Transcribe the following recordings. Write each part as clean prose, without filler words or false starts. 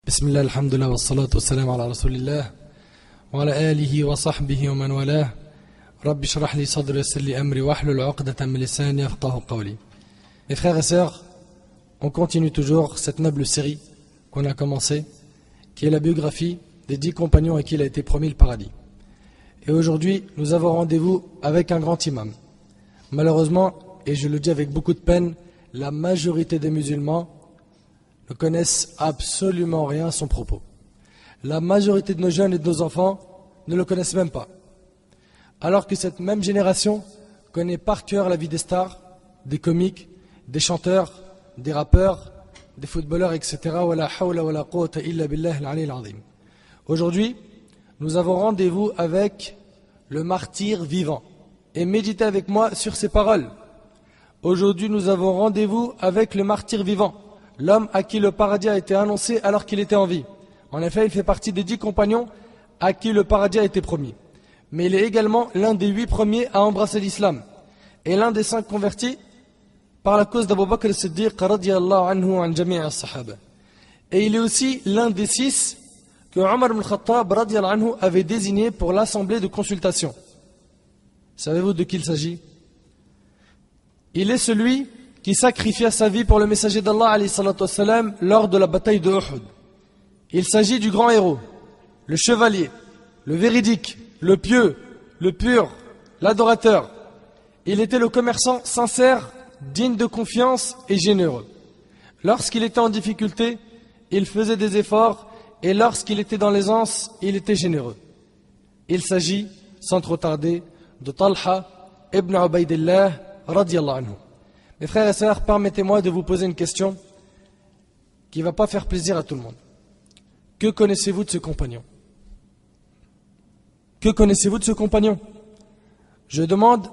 بسم الله الحمد لله والصلاة والسلام على رسول الله وعلى آله وصحبه ومن والاه رب اشرح لي صدري ويسر لي أمري واحلل عقدة من لساني يفقهوا قولي. Mes frères et sœurs, on continue toujours cette noble série qu'on a commencée, qui est la biographie des 10 compagnons à qui il a été promis le paradis. Et aujourd'hui, nous avons rendez-vous avec un grand imam. Malheureusement, et je le dis avec beaucoup de peine, la majorité des musulmans ne connaissent absolument rien à son propos. La majorité de nos jeunes et de nos enfants ne le connaissent même pas. Alors que cette même génération connaît par cœur la vie des stars, des comiques, des chanteurs, des rappeurs, des footballeurs, etc. Aujourd'hui, nous avons rendez-vous avec le martyr vivant. Et méditez avec moi sur ces paroles. Aujourd'hui, nous avons rendez-vous avec le martyr vivant, l'homme à qui le paradis a été annoncé alors qu'il était en vie. En effet, il fait partie des 10 compagnons à qui le paradis a été promis. Mais il est également l'un des 8 premiers à embrasser l'islam. Et l'un des 5 convertis par la cause d'Abu Bakr as-Siddiq radiyallahu anhu an jami' as-sahaba. Et il est aussi l'un des 6 que Omar ibn Khattab radiyallahu anhu avait désigné pour l'assemblée de consultation. Savez-vous de qui il s'agit? Il est celui qui sacrifia sa vie pour le messager d'Allah alayhi salatu wassalam lors de la bataille de Uhud. Il s'agit du grand héros, le chevalier, le véridique, le pieux, le pur, l'adorateur. Il était le commerçant sincère, digne de confiance et généreux. Lorsqu'il était en difficulté, il faisait des efforts, et lorsqu'il était dans l'aisance, il était généreux. Il s'agit, sans trop tarder, de Talha ibn Ubaydillah radiyallahu anhu. Mes frères et sœurs, permettez-moi de vous poser une question qui ne va pas faire plaisir à tout le monde. Que connaissez-vous de ce compagnon? Que connaissez-vous de ce compagnon? Je demande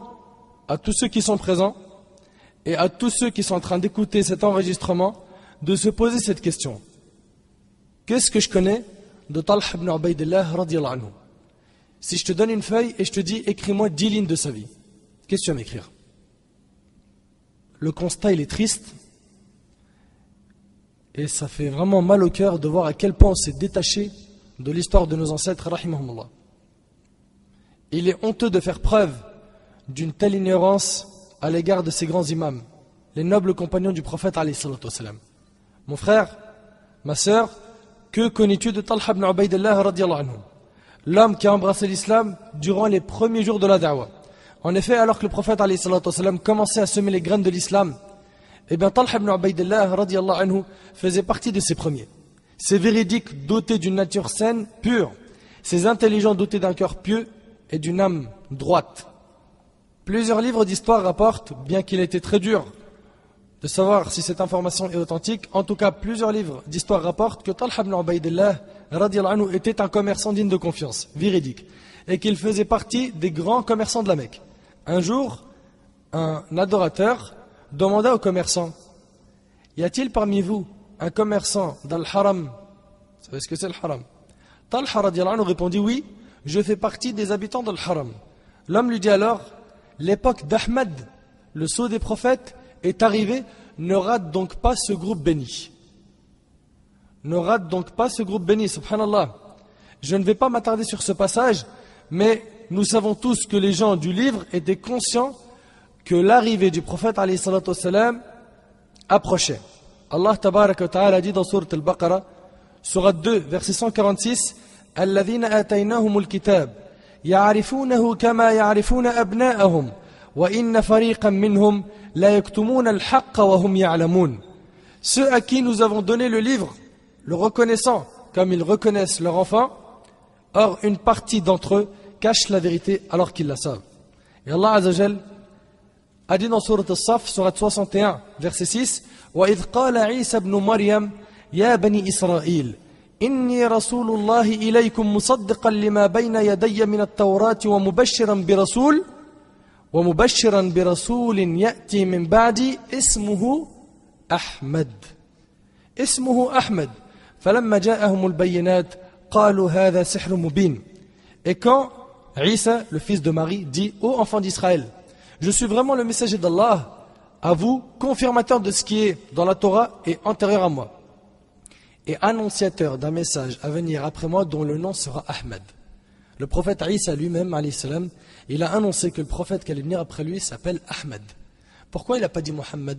à tous ceux qui sont présents et à tous ceux qui sont en train d'écouter cet enregistrement de se poser cette question. Qu'est-ce que je connais de Talha ibn Ubaydillah radiyallahu anhu? Si je te donne une feuille et je te dis écris-moi 10 lignes de sa vie, qu'est-ce que tu vas m'écrire? Le constat il est triste et ça fait vraiment mal au cœur de voir à quel point on s'est détaché de l'histoire de nos ancêtres rahimahumullah. Il est honteux de faire preuve d'une telle ignorance à l'égard de ces grands imams, les nobles compagnons du prophète alayhi salatu wassalam. Mon frère, ma sœur, que connais-tu de Talha ibn Ubaydillah radiyallahu anhu, l'homme qui a embrassé l'islam durant les premiers jours de la da'wah? En effet, alors que le prophète alayhi salatu wassalam commençait à semer les graines de l'islam, eh bien Talha ibn Ubaydillah radiyallahu anhu faisait partie de ces premiers. Ces véridiques dotés d'une nature saine, pure, ces intelligents dotés d'un cœur pieux et d'une âme droite. Plusieurs livres d'histoire rapportent, bien qu'il ait été très dur de savoir si cette information est authentique, en tout cas plusieurs livres d'histoire rapportent que Talha ibn Ubaydillah radiyallahu anhu était un commerçant digne de confiance, véridique, et qu'il faisait partie des grands commerçants de la Mecque. Un jour, un adorateur demanda au commerçant: y a-t-il parmi vous un commerçant dans le haram? Vous savez ce que c'est le haram? Talha radiyallahu anhu répondit: oui, je fais partie des habitants de le haram. L'homme lui dit alors: l'époque d'Ahmed, le sceau des prophètes, est arrivée, ne rate donc pas ce groupe béni. Ne rate donc pas ce groupe béni, subhanallah. Je ne vais pas m'attarder sur ce passage, mais nous savons tous que les gens du livre étaient conscients que l'arrivée du prophète alayhi salatu wassalam approchait. Allah tabaraka wa ta'ala dit dans sourate al-Baqarah, sourate 2, verset 146, Alladhina ataynahumul kitab ya'rifunahu kama ya'rifuna abna'ahum wa inna fariqan minhum la yaktumuna al-haqqa wa hum ya'lamun. Ceux à qui nous avons donné le livre, le reconnaissant comme ils reconnaissent leur enfant, or une partie d'entre eux cache la vérité alors qu'ils la savent. Et Allah Azza wa Jal a dit dans sourate As-Saf, sourate 61, verset 6, وَإِذْ قَالَ عِيسَى بْنُ مَرْيَمَ يَا بَنِي إِسْرَائِيلَ إِنِّي رَسُولُ اللَّهِ إِلَيْكُمْ مُصَدِّقًا لِمَا بَيْنَ يَدَيَّ مِنَ التَّوْرَاةِ وَمُبَشِّرًا بِرَسُولٍ يَأْتِي مِنْ بَعْدِي اسمه أحمد فَلَمَّا جَاءَهُمُ الْبَيِّنَاتِ قَالُوا هَذَا سِحْرٌ مُبِينٌ. Et quand Isa, le fils de Marie, dit: ô enfants d'Israël, je suis vraiment le messager d'Allah, à vous, confirmateur de ce qui est dans la Torah et antérieur à moi. et annonciateur d'un message à venir après moi dont le nom sera Ahmed. Le prophète Isa lui-même, alayhi salam, il a annoncé que le prophète qui allait venir après lui s'appelle Ahmed. Pourquoi il n'a pas dit Mohammed?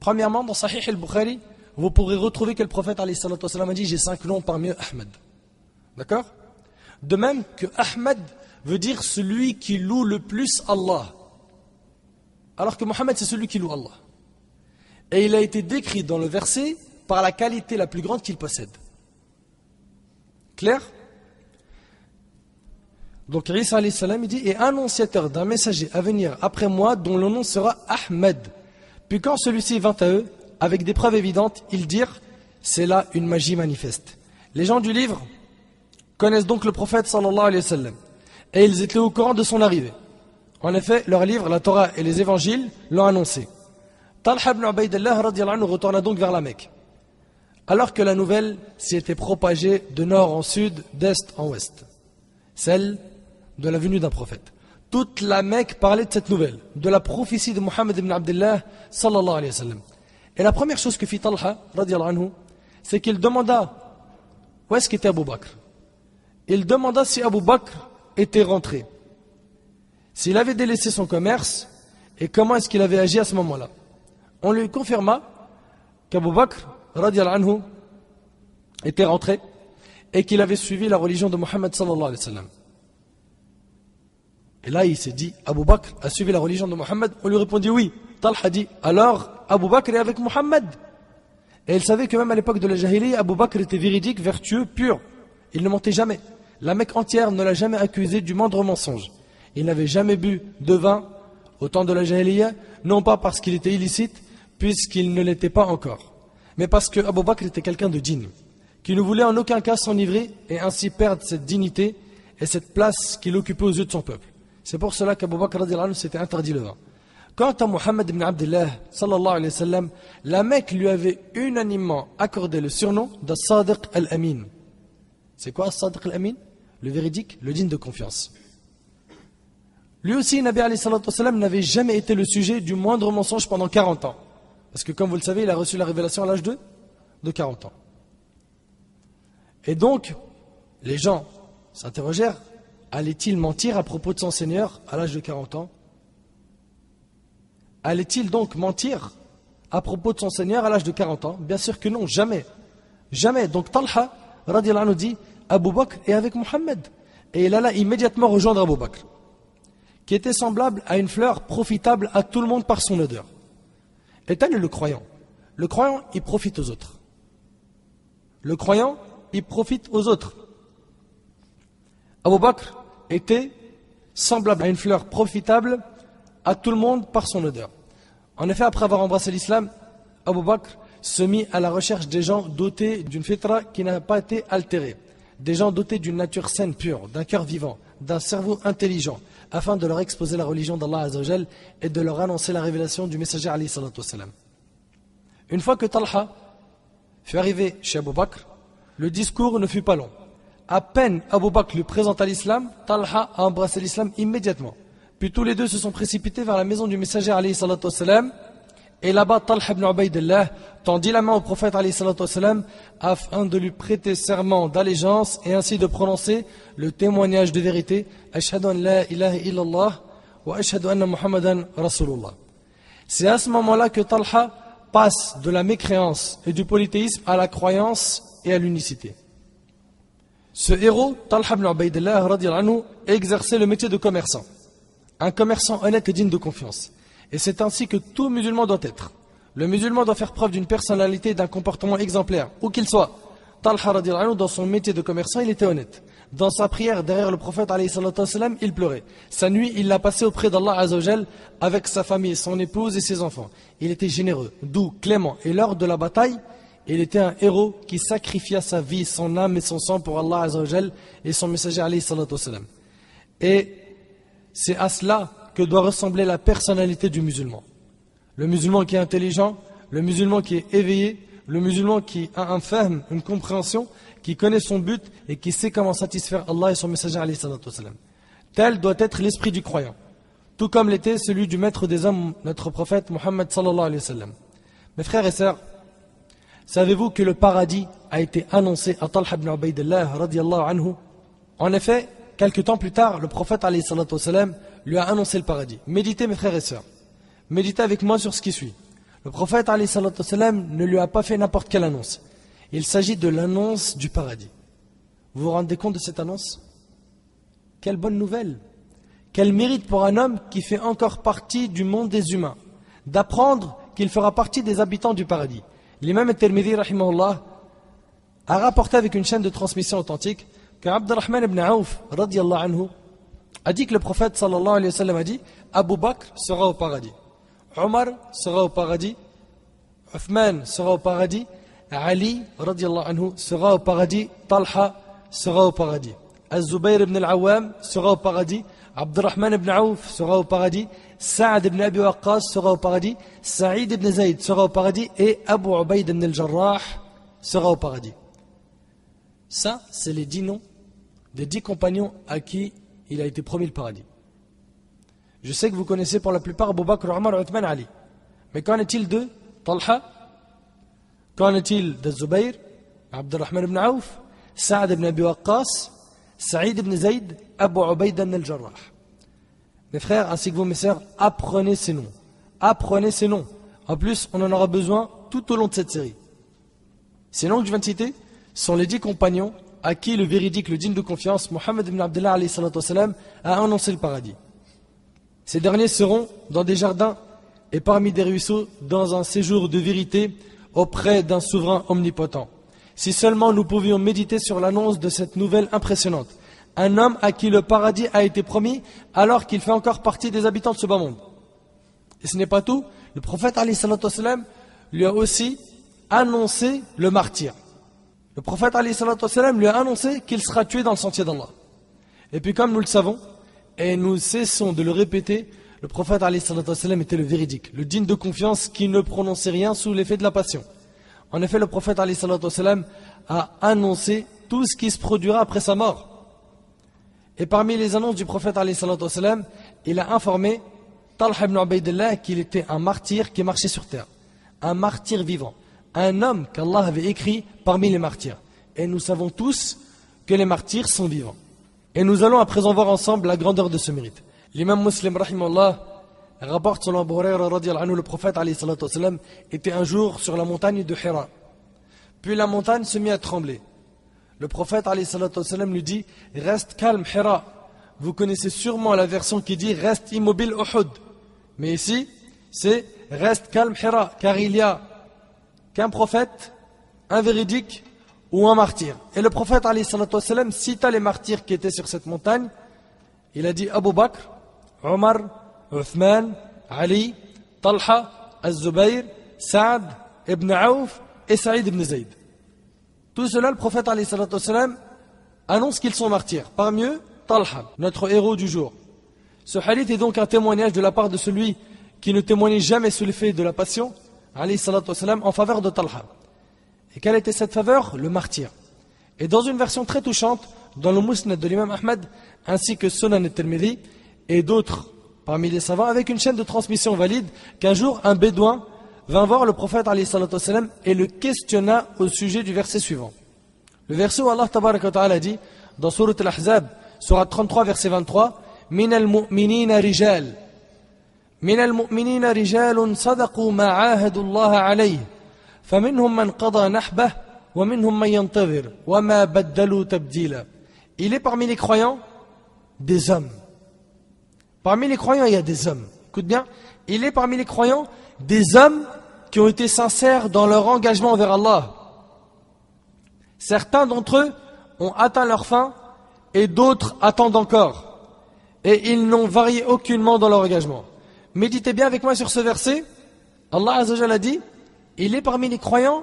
Premièrement, dans Sahih al-Bukhari, vous pourrez retrouver que le prophète alayhi salam a dit j'ai 5 noms parmi eux Ahmed. D'accord? De même que Ahmed veut dire celui qui loue le plus Allah. Alors que Mohammed c'est celui qui loue Allah. Et il a été décrit dans le verset par la qualité la plus grande qu'il possède. Clair? Donc Isa alayhi salam il dit et annonciateur d'un messager à venir après moi dont le nom sera Ahmed. Puis quand celui-ci vint à eux avec des preuves évidentes, ils dirent c'est là une magie manifeste. Les gens du livre connaissent donc le prophète sallallahu alayhi wa sallam et ils étaient au courant de son arrivée. En effet, leur livre, la Torah et les évangiles l'ont annoncé. Talha ibn Ubaydillah radiyallahu anhu retourna donc vers la Mecque. Alors que la nouvelle s'y était propagée de nord en sud, d'est en ouest. Celle de la venue d'un prophète. Toute la Mecque parlait de cette nouvelle, de la prophétie de Muhammad ibn Abdullah sallallahu alayhi wa sallam. Et la première chose que fit Talha radiyallahu anhu, c'est qu'il demanda où est-ce qu'était Abu Bakr. Il demanda si Abu Bakr était rentré, s'il avait délaissé son commerce et comment est-ce qu'il avait agi à ce moment-là. On lui confirma qu'Abu Bakr radiyallahu anhu était rentré et qu'il avait suivi la religion de Muhammad sallallahu alayhi wa sallam. Et là il s'est dit Abu Bakr a suivi la religion de Muhammad. On lui répondit oui. Talha dit alors Abu Bakr est avec Muhammad. Et il savait que même à l'époque de la Jahiliya, Abu Bakr était véridique, vertueux, pur. Il ne mentait jamais. La Mecque entière ne l'a jamais accusé du moindre mensonge. Il n'avait jamais bu de vin au temps de la Jahiliya, non pas parce qu'il était illicite, puisqu'il ne l'était pas encore, mais parce que Abu Bakr était quelqu'un de digne, qui ne voulait en aucun cas s'enivrer et ainsi perdre cette dignité et cette place qu'il occupait aux yeux de son peuple. C'est pour cela qu'Abu Bakr radiyallahu anhu s'était interdit le vin. Quant à Muhammad ibn Abdullah sallallahu alayhi wa sallam, la Mecque lui avait unanimement accordé le surnom de Sadiq al-Amin. C'est quoi Sadiq al-Amin? Le véridique, le digne de confiance. Lui aussi, Nabi alayhi salatu wa sallam n'avait jamais été le sujet du moindre mensonge pendant 40 ans. Parce que comme vous le savez, il a reçu la révélation à l'âge de 40 ans. Et donc, les gens s'interrogèrent, allait-il mentir à propos de son Seigneur à l'âge de 40 ans? Allait-il donc mentir à propos de son Seigneur à l'âge de 40 ans? Bien sûr que non, jamais. Jamais. Donc Talha, radiyallahu anhu, dit, Abu Bakr est avec Muhammad. Et il alla immédiatement rejoindre Abu Bakr, qui était semblable à une fleur profitable à tout le monde par son odeur. Et tel est le croyant. Le croyant, il profite aux autres. Le croyant, il profite aux autres. Abu Bakr était semblable à une fleur profitable à tout le monde par son odeur. En effet, après avoir embrassé l'islam, Abu Bakr se mit à la recherche des gens dotés d'une fitra qui n'a pas été altérée, des gens dotés d'une nature saine, pure, d'un cœur vivant, d'un cerveau intelligent, afin de leur exposer la religion d'Allah Azza wa Jal et de leur annoncer la révélation du messager alayhi salatu wassalam. Une fois que Talha fut arrivé chez Abu Bakr, le discours ne fut pas long. À peine Abu Bakr lui présenta l'islam, Talha a embrassé l'islam immédiatement. Puis tous les deux se sont précipités vers la maison du messager alayhi salatu wassalam. Et là-bas, Talha ibn Ubaydillah tendit la main au prophète alayhi salatu wassalam afin de lui prêter serment d'allégeance et ainsi de prononcer le témoignage de vérité. Ashhadu an la ilaha illallah wa ashhadu anna Muhammadan Rasulullah. C'est à ce moment-là que Talha passe de la mécréance et du polythéisme à la croyance et à l'unicité. Ce héros, Talha ibn Ubaydillah radiyallahu anhu, exerçait le métier de commerçant. Un commerçant honnête et digne de confiance. Et c'est ainsi que tout musulman doit être. Le musulman doit faire preuve d'une personnalité et d'un comportement exemplaire, où qu'il soit. Talha radiyallahu anhu, dans son métier de commerçant, il était honnête. Dans sa prière derrière le prophète alayhi salatu wassalam, il pleurait. Sa nuit, il l'a passée auprès d'Allah Azza wa Jal avec sa famille, son épouse et ses enfants. Il était généreux, doux, clément. Et lors de la bataille, il était un héros qui sacrifia sa vie, son âme et son sang pour Allah Azza wa Jal et son messager alayhi salatu wassalam. Et c'est à cela que doit ressembler la personnalité du musulman. Le musulman qui est intelligent, le musulman qui est éveillé, le musulman qui a un fahm, une compréhension, qui connaît son but et qui sait comment satisfaire Allah et son messager alayhi salatu wassalam. Tel doit être l'esprit du croyant, tout comme l'était celui du maître des hommes, notre prophète Muhammad sallallahu alayhi wa sallam. Mes frères et sœurs, Savez-vous que le paradis a été annoncé à Talha ibn Ubaydillah radiyallahu anhu? En effet, quelques temps plus tard, le prophète alayhi salatu wassalam lui a annoncé le paradis. Méditez mes frères et sœurs. Méditez avec moi sur ce qui suit. Le prophète alayhi salatu wassalam ne lui a pas fait n'importe quelle annonce. Il s'agit de l'annonce du paradis. Vous vous rendez compte de cette annonce? Quelle bonne nouvelle! Quel mérite pour un homme qui fait encore partie du monde des humains, d'apprendre qu'il fera partie des habitants du paradis. L'imam al-Tirmidhi, rahimahullah, a rapporté avec une chaîne de transmission authentique que Abdurrahman ibn Auf, radiyallahu anhu, a dit que le prophète sallallahu alayhi wa sallam a dit: Abu Bakr sera au paradis, Omar sera au paradis, Uthman sera au paradis, Ali, radiyallahu anhu, sera au paradis, Talha sera au paradis, Az-Zubayr ibn al-Awwam sera au paradis, Abdurrahman ibn Auf sera au paradis, Saad ibn Abi Waqqas sera au paradis, Saïd ibn Zayd sera au paradis et Abu Ubayd ibn al-Jarrah sera au paradis. Ça, c'est les 10 noms des 10 compagnons à qui il a été promis le paradis. Je sais que vous connaissez pour la plupart Abu Bakr, Omar, Uthman, Ali. Mais qu'en est-il de Talha? Qu'en est-il de Zubayr, Abdurrahman ibn Auf, Saad ibn Abi Waqqas, Saïd ibn Zayd, Abu Ubayd ibn al-Jarrah? Mes frères, ainsi que vous mes sœurs, apprenez ces noms. Apprenez ces noms. En plus, on en aura besoin tout au long de cette série. Ces noms que je viens de citer sont les 10 compagnons à qui le véridique, le digne de confiance, Mohammed ibn Abdullah alayhi salatu wassalam, a annoncé le paradis. Ces derniers seront dans des jardins et parmi des ruisseaux dans un séjour de vérité auprès d'un souverain omnipotent. Si seulement nous pouvions méditer sur l'annonce de cette nouvelle impressionnante. Un homme à qui le paradis a été promis alors qu'il fait encore partie des habitants de ce bas monde. Et ce n'est pas tout, le prophète alayhi salatu wassalam lui a aussi annoncé le martyr. Le prophète alayhi salatu wassalam lui a annoncé qu'il sera tué dans le sentier d'Allah. Et puis comme nous le savons, et nous cessons de le répéter, le prophète alayhi salatu wassalam était le véridique, le digne de confiance qui ne prononçait rien sous l'effet de la passion. En effet, le prophète alayhi salatu wassalam a annoncé tout ce qui se produira après sa mort. Et parmi les annonces du prophète alayhi salatu wassalam, il a informé Talha ibn Ubaydillah qu'il était un martyr qui marchait sur terre. Un martyr vivant. Un homme qu'Allah avait écrit parmi les martyrs. Et nous savons tous que les martyrs sont vivants. Et nous allons à présent voir ensemble la grandeur de ce mérite. L'imam Muslim, rahimahullah, rapporte selon Abu Hurayra radiyallahu anhu, le prophète alayhi salatu wassalam était un jour sur la montagne de Hira. Puis la montagne se mit à trembler. Le prophète alayhi salatu wassalam lui dit: reste calme Hira. Vous connaissez sûrement la version qui dit reste immobile Uhud. Mais ici, c'est reste calme Hira, car il y a qu'un prophète, un véridique ou un martyr. Et le prophète alayhi salatu wassalam cita les martyrs qui étaient sur cette montagne. Il a dit Abu Bakr, Omar, Uthman, Ali, Talha, Az-Zubayr, Saad ibn Auf et Saïd ibn Zayd. Tout cela, le prophète alayhi salatu wassalam annonce qu'ils sont martyrs. Parmi eux, Talha, notre héros du jour. Ce hadith est donc un témoignage de la part de celui qui ne témoignait jamais sous l'effet de la passion, alayhi salatu wassalam, en faveur de Talha. Et quelle était cette faveur? Le martyr. Et dans une version très touchante, dans le Musnad de l'imam Ahmad, ainsi que Sunan al-Tirmidhi, et d'autres parmi les savants, avec une chaîne de transmission valide, qu'un jour, un bédouin vint voir le prophète alayhi salatu wassalam et le questionna au sujet du verset suivant. Le verset où Allah tabaraka wa ta'ala dit, dans Surat al-Ahzab, Surat 33, verset 23, Min al-mu'minina rijal. Min al-mu'minina rijalun sadaqu ma'ahadu Allah alayhi. فمنهم من قضى نحبه ومنهم من ينتظر وما بدلوا تبديلا. Il est parmi les croyants des hommes. Parmi les croyants, il y a des hommes. Écoute bien, il est parmi les croyants des hommes qui ont été sincères dans leur engagement envers Allah. Certains d'entre eux ont atteint leur fin et d'autres attendent encore. Et ils n'ont varié aucunement dans leur engagement. Méditez bien avec moi sur ce verset. Allah Azza wa Jalla a dit: il est parmi les croyants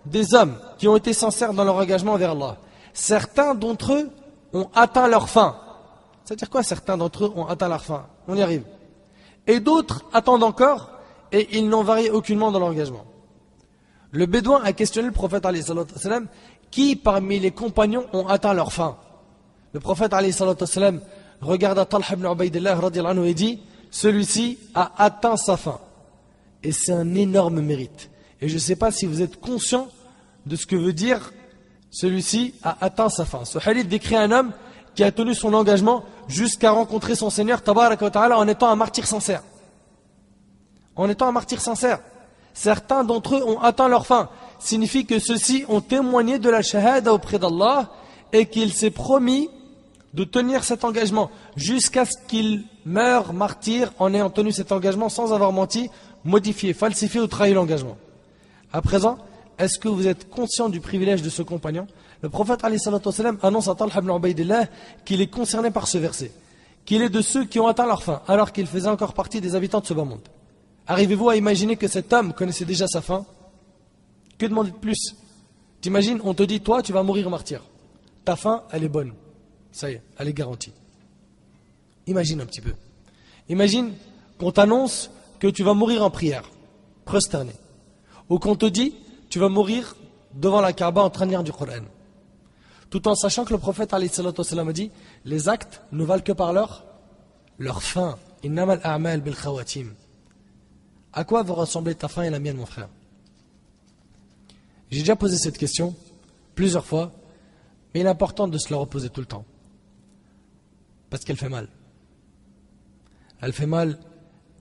des hommes qui ont été sincères dans leur engagement envers Allah. Certains d'entre eux ont atteint leur fin. C'est-à-dire quoi, certains d'entre eux ont atteint leur fin? On y arrive. Et d'autres attendent encore et ils n'ont varié aucunement dans leur engagement. Le bédouin a questionné le prophète alayhi salatu wassalam, qui parmi les compagnons ont atteint leur fin? Le prophète alayhi salatu wassalam regarda Talha ibn Ubaydillah radiyallahu anhu et dit: celui-ci a atteint sa fin. Et c'est un énorme mérite. Et je ne sais pas si vous êtes conscient de ce que veut dire celui-ci a atteint sa fin. Ce hadith décrit un homme qui a tenu son engagement jusqu'à rencontrer son Seigneur Tabaraka wa Ta'ala en étant un martyr sincère. En étant un martyr sincère. Certains d'entre eux ont atteint leur fin. Signifie que ceux-ci ont témoigné de la shahada auprès d'Allah et qu'il s'est promis de tenir cet engagement jusqu'à ce qu'il meure martyr en ayant tenu cet engagement sans avoir menti, modifié, falsifié ou trahi l'engagement. À présent, est-ce que vous êtes conscient du privilège de ce compagnon? Le prophète ﷺ annonce à Talha ibn Ubaydillah qu'il est concerné par ce verset, qu'il est de ceux qui ont atteint leur fin, alors qu'il faisait encore partie des habitants de ce bas monde. Arrivez-vous à imaginer que cet homme connaissait déjà sa fin? Que demander de plus? T'imagines, on te dit, toi, tu vas mourir martyr. Ta fin, elle est bonne. Ça y est, elle est garantie. Imagine un petit peu. Imagine qu'on t'annonce que tu vas mourir en prière, prosterné. Ou qu'on te dit, tu vas mourir devant la Kaaba en train de lire du Coran. Tout en sachant que le prophète a dit, les actes ne valent que par leur fin. Innamal a'mal bil khawatim. À quoi va ressembler ta fin et la mienne, mon frère? J'ai déjà posé cette question plusieurs fois, mais il est important de se la reposer tout le temps. Parce qu'elle fait mal. Elle fait mal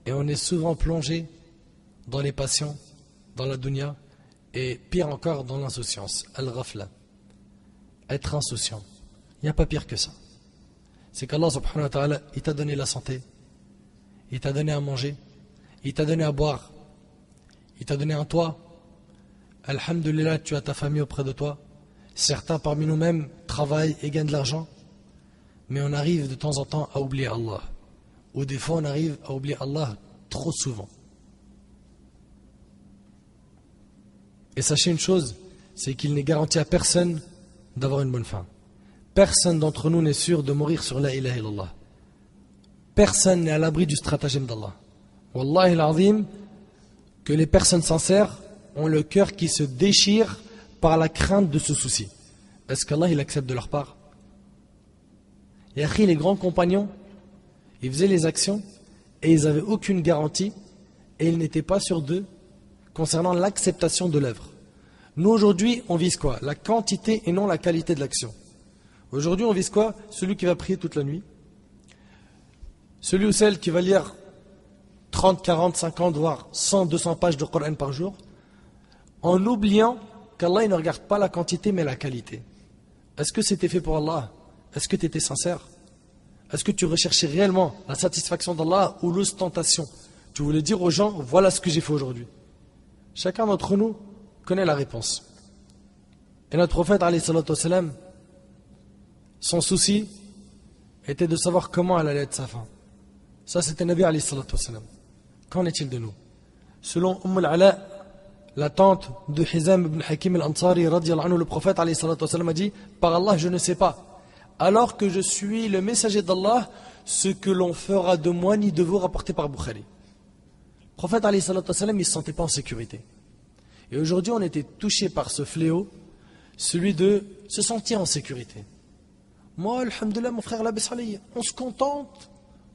et on est souvent plongé dans les passions, dans la dunya et pire encore dans l'insouciance. Al-ghafla. Être insouciant. Il n'y a pas pire que ça. C'est qu'Allah subhanahu wa ta'ala, il t'a donné la santé, il t'a donné à manger, il t'a donné à boire, il t'a donné un toit. Alhamdulillah, tu as ta famille auprès de toi. Certains parmi nous-mêmes travaillent et gagnent de l'argent, mais on arrive de temps en temps à oublier Allah. Ou des fois on arrive à oublier Allah trop souvent. Et sachez une chose, c'est qu'il n'est garanti à personne d'avoir une bonne fin. Personne d'entre nous n'est sûr de mourir sur la ilaha illallah. Personne n'est à l'abri du stratagème d'Allah. Wallahi al-azim, que les personnes sincères ont le cœur qui se déchire par la crainte de ce souci. Est-ce qu'Allah il accepte de leur part? Et après, les grands compagnons, ils faisaient les actions et ils n'avaient aucune garantie et ils n'étaient pas sûrs d'eux concernant l'acceptation de l'œuvre. Nous aujourd'hui, on vise quoi? La quantité et non la qualité de l'action. Aujourd'hui, on vise quoi? Celui qui va prier toute la nuit, celui ou celle qui va lire 30, 40, 50, voire 100, 200 pages de Coran par jour, en oubliant qu'Allah ne regarde pas la quantité mais la qualité. Est-ce que c'était fait pour Allah? Est-ce que tu étais sincère? Est-ce que tu recherchais réellement la satisfaction d'Allah ou l'ostentation? Tu voulais dire aux gens, voilà ce que j'ai fait aujourd'hui. Chacun d'entre nous connaît la réponse. Et notre prophète, alayhi salatu wassalam, son souci était de savoir comment elle allait être sa fin. Ça, c'était Nabi alayhi salatu wassalam. Qu'en est-il de nous? Selon al-Ala, la tante de Hizam ibn Hakim al-Ansari, radiyallahu anhu, le prophète alayhi salatu wassalam a dit, par Allah, je ne sais pas. Alors que je suis le messager d'Allah, ce que l'on fera de moi ni de vous, rapporté par Bukhari. Le prophète alayhi salatu wassalam, il ne se sentait pas en sécurité. Et aujourd'hui, on était touché par ce fléau, celui de se sentir en sécurité. Moi, alhamdoulilah, mon frère Labis alayhi, on se contente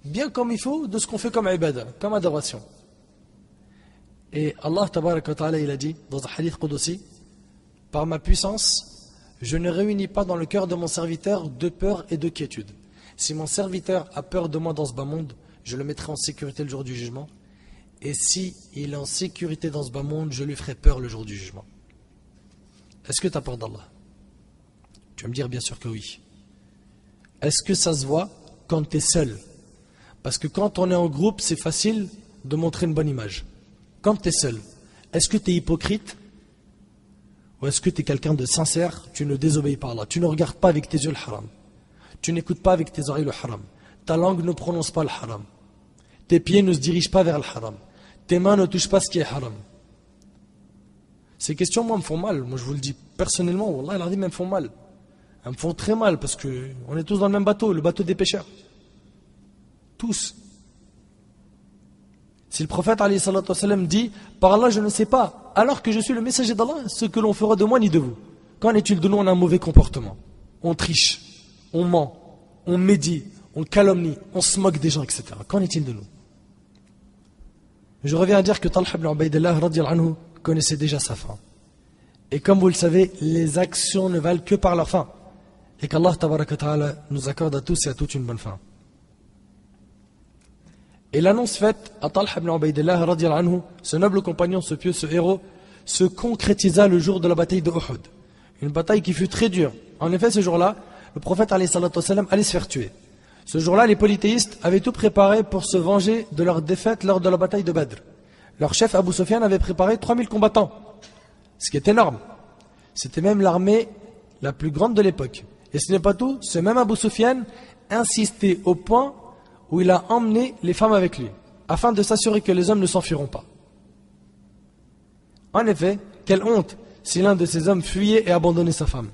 bien comme il faut de ce qu'on fait comme ibadah, comme adoration. Et Allah tabaraka wa ta'ala, il a dit dans un hadith qudsi, par ma puissance, je ne réunis pas dans le cœur de mon serviteur de peur et de quiétude. Si mon serviteur a peur de moi dans ce bas monde, je le mettrai en sécurité le jour du jugement. Et si il est en sécurité dans ce bas monde, je lui ferai peur le jour du jugement. Est-ce que tu as peur d'Allah? Tu vas me dire bien sûr que oui. Est-ce que ça se voit quand tu es seul? Parce que quand on est en groupe, c'est facile de montrer une bonne image. Quand tu es seul, est-ce que tu es hypocrite? Ou est-ce que tu es quelqu'un de sincère? Tu ne désobéis pas à Allah. Tu ne regardes pas avec tes yeux le haram. Tu n'écoutes pas avec tes oreilles le haram. Ta langue ne prononce pas le haram. Tes pieds ne se dirigent pas vers le haram. Tes mains ne touchent pas ce qui est haram. Ces questions, moi, me font mal. Moi, je vous le dis personnellement, Wallah, elles me font mal. Elles me font très mal parce qu'on est tous dans le même bateau, le bateau des pécheurs. Tous. Si le prophète alayhi salatu wassalam dit, par Allah, je ne sais pas, alors que je suis le messager d'Allah, ce que l'on fera de moi ni de vous. Qu'en est-il de nous? On a un mauvais comportement. On triche, on ment, on médit, on calomnie, on se moque des gens, etc. Qu'en est-il de nous? Je reviens à dire que Talha ibn Ubaydillah radiyallahu anhu connaissait déjà sa fin. Et comme vous le savez, les actions ne valent que par leur fin. Et qu'Allah tabaraka wa ta'ala nous accorde à tous et à toutes une bonne fin. Et l'annonce faite à Talha ibn Ubaydillah radiyallahu anhu, ce noble compagnon, ce pieux, ce héros, se concrétisa le jour de la bataille de Uhud. Une bataille qui fut très dure. En effet, ce jour-là, le prophète allait se faire tuer. Ce jour-là, les polythéistes avaient tout préparé pour se venger de leur défaite lors de la bataille de Badr. Leur chef Abu Sufyan avait préparé 3000 combattants, ce qui est énorme. C'était même l'armée la plus grande de l'époque. Et ce n'est pas tout, ce même Abu Sufyan insistait au point où il a emmené les femmes avec lui, afin de s'assurer que les hommes ne s'enfuiront pas. En effet, quelle honte si l'un de ces hommes fuyait et abandonnait sa femme.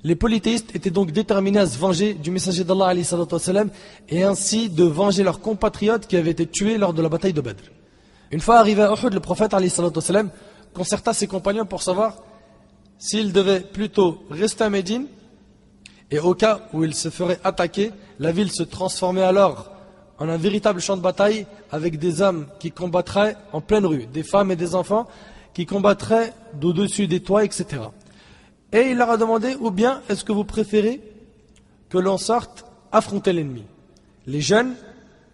Les polythéistes étaient donc déterminés à se venger du messager d'Allah alayhi salatu wassalam, et ainsi de venger leurs compatriotes qui avaient été tués lors de la bataille de Badr. Une fois arrivé à Uhud, le prophète alayhi salatu wassalam concerta ses compagnons pour savoir s'ils devaient plutôt rester à Médine, et au cas où ils se feraient attaquer, la ville se transformait alors en un véritable champ de bataille avec des hommes qui combattraient en pleine rue, des femmes et des enfants qui combattraient d'au-dessus des toits, etc. Et il leur a demandé, ou bien est-ce que vous préférez que l'on sorte affronter l'ennemi? Les jeunes,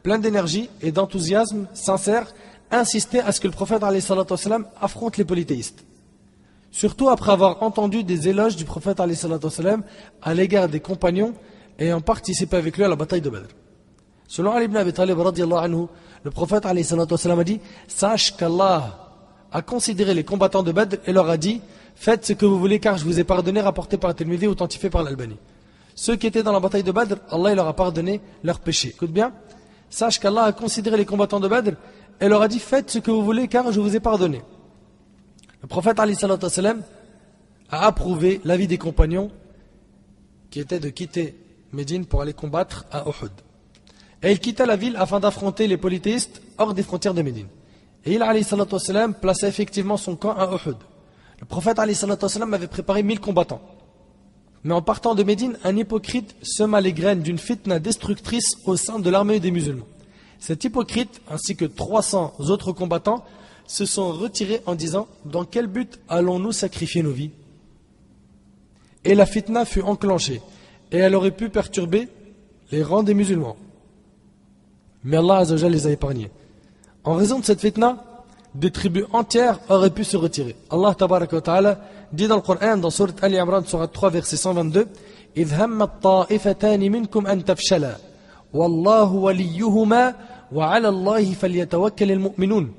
pleins d'énergie et d'enthousiasme sincère, insistaient à ce que le prophète alayhi salatu wassalam affronte les polythéistes. Surtout après avoir entendu des éloges du prophète alayhi salatu wassalam à l'égard des compagnons ayant participé avec lui à la bataille de Badr. Selon Ali ibn Abi Talib radiyallahu anhu, le prophète alayhi salatu wassalam a dit: sache qu'Allah a considéré les combattants de Badr et leur a dit: faites ce que vous voulez car je vous ai pardonné, rapporté par Tirmidhi, authentifié par l'Albani. Ceux qui étaient dans la bataille de Badr, Allah leur a pardonné leurs péchés. Écoute bien, sache qu'Allah a considéré les combattants de Badr et leur a dit: faites ce que vous voulez car je vous ai pardonné. Le prophète alayhi salatu wassalam a approuvé l'avis des compagnons qui était de quitter Médine pour aller combattre à Uhud. Et il quitta la ville afin d'affronter les polythéistes hors des frontières de Médine. Et il alayhi salatu wassalam plaçait effectivement son camp à Uhud. Le prophète alayhi salatu wassalam avait préparé 1000 combattants. Mais en partant de Médine, un hypocrite sema les graines d'une fitna destructrice au sein de l'armée des musulmans. Cet hypocrite, ainsi que 300 autres combattants, se sont retirés en disant: dans quel but allons-nous sacrifier nos vies? Et la fitna fut enclenchée, et elle aurait pu perturber les rangs des musulmans. Mais Allah Azza wa Jalla les a épargnés. En raison de cette fitna, des tribus entières auraient pu se retirer. Allah tabaraka wa ta'ala dit dans le Coran, dans Surat Ali Imran, Surat 3, verset 122: إِذْ هَمَّتْ طَائِفَتَانِ مِنْكُمْ أَنْ تَفْشَلَا وَاللَّهُ وَلِيُّهُمَا وَعَلَى اللَّهِ فَلْيَتَوَكَّلِ الْمُؤْمِنُونَ.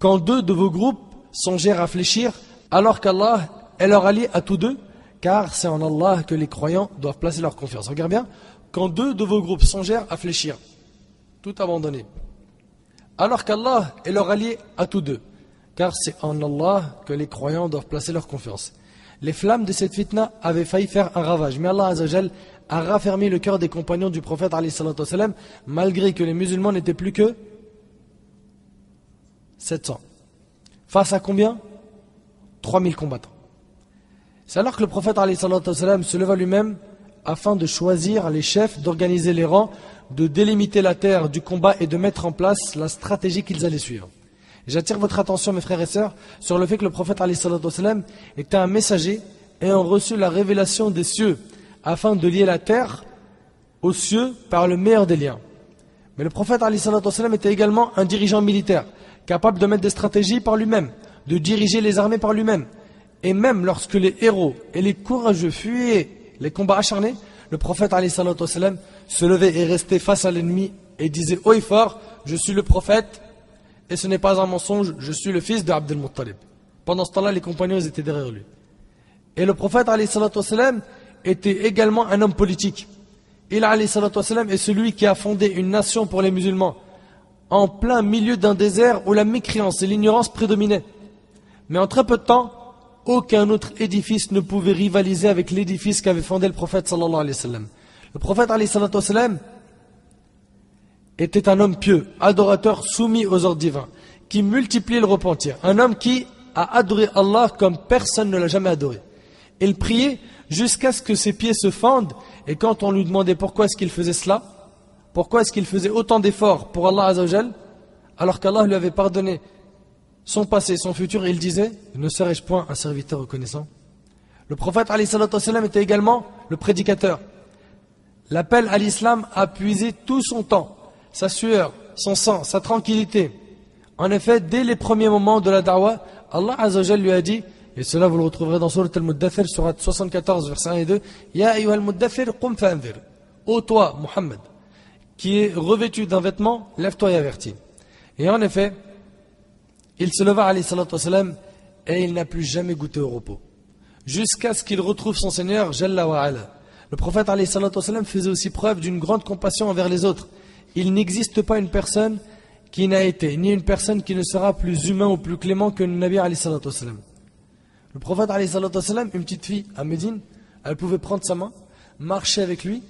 Quand deux de vos groupes songèrent à fléchir, alors qu'Allah est leur allié à tous deux, car c'est en Allah que les croyants doivent placer leur confiance. Regarde bien, quand deux de vos groupes songèrent à fléchir, tout abandonné, alors qu'Allah est leur allié à tous deux, car c'est en Allah que les croyants doivent placer leur confiance. Les flammes de cette fitna avaient failli faire un ravage, mais Allah Azza wa Jal a raffermi le cœur des compagnons du prophète alayhi salatu wassalam, malgré que les musulmans n'étaient plus que 700. Face à combien? 3000 combattants. C'est alors que le prophète alayhi salatu wassalam se leva lui-même afin de choisir les chefs, d'organiser les rangs, de délimiter la terre du combat et de mettre en place la stratégie qu'ils allaient suivre. J'attire votre attention, mes frères et sœurs, sur le fait que le prophète alayhi salatu wassalam était un messager ayant reçu la révélation des cieux afin de lier la terre aux cieux par le meilleur des liens. Mais le prophète alayhi salatu wassalam était également un dirigeant militaire, capable de mettre des stratégies par lui-même, de diriger les armées par lui-même. Et même lorsque les héros et les courageux fuyaient les combats acharnés, le prophète alayhi salatu wassalam se levait et restait face à l'ennemi et disait haut et fort: je suis le prophète et ce n'est pas un mensonge, je suis le fils de Abd al-Muttalib. Pendant ce temps-là, les compagnons étaient derrière lui. Et le prophète alayhi salatu wassalam était également un homme politique. Il alayhi salatu wassalam est celui qui a fondé une nation pour les musulmans en plein milieu d'un désert où la mécréance et l'ignorance prédominaient. Mais en très peu de temps, aucun autre édifice ne pouvait rivaliser avec l'édifice qu'avait fondé le prophète sallallahu alayhi wa sallam. Le prophète alayhi salatu wa sallam était un homme pieux, adorateur, soumis aux ordres divins, qui multipliait le repentir. Un homme qui a adoré Allah comme personne ne l'a jamais adoré. Il priait jusqu'à ce que ses pieds se fendent, et quand on lui demandait pourquoi est-ce qu'il faisait cela, pourquoi est-ce qu'il faisait autant d'efforts pour Allah Azza wa Jal, alors qu'Allah lui avait pardonné son passé, son futur, et il disait: ne serais-je point un serviteur reconnaissant? Le prophète alayhi salatu wassalam était également le prédicateur. L'appel à l'islam a puisé tout son temps, sa sueur, son sang, sa tranquillité. En effet, dès les premiers moments de la da'wah, Allah Azza wa Jalla lui a dit, et cela vous le retrouverez dans Surat al-Muddathir, Surat 74, versets 1 et 2, Ya ayyuha al-Muddathir, qum fa'anzir. Ô toi, Muhammad, qui est revêtu d'un vêtement, lève-toi et avertis. Et en effet, il se leva, alayhi salatu wassalam, et il n'a plus jamais goûté au repos, jusqu'à ce qu'il retrouve son Seigneur, Jalla wa Ala. Le prophète, alayhi salatu wassalam, faisait aussi preuve d'une grande compassion envers les autres. Il n'existe pas une personne qui n'a été, ni une personne qui ne sera plus humain ou plus clément que le Nabi, alayhi salatu wassalam. Le prophète, alayhi salatu wassalam, une petite fille à Médine, elle pouvait prendre sa main, marcher avec lui,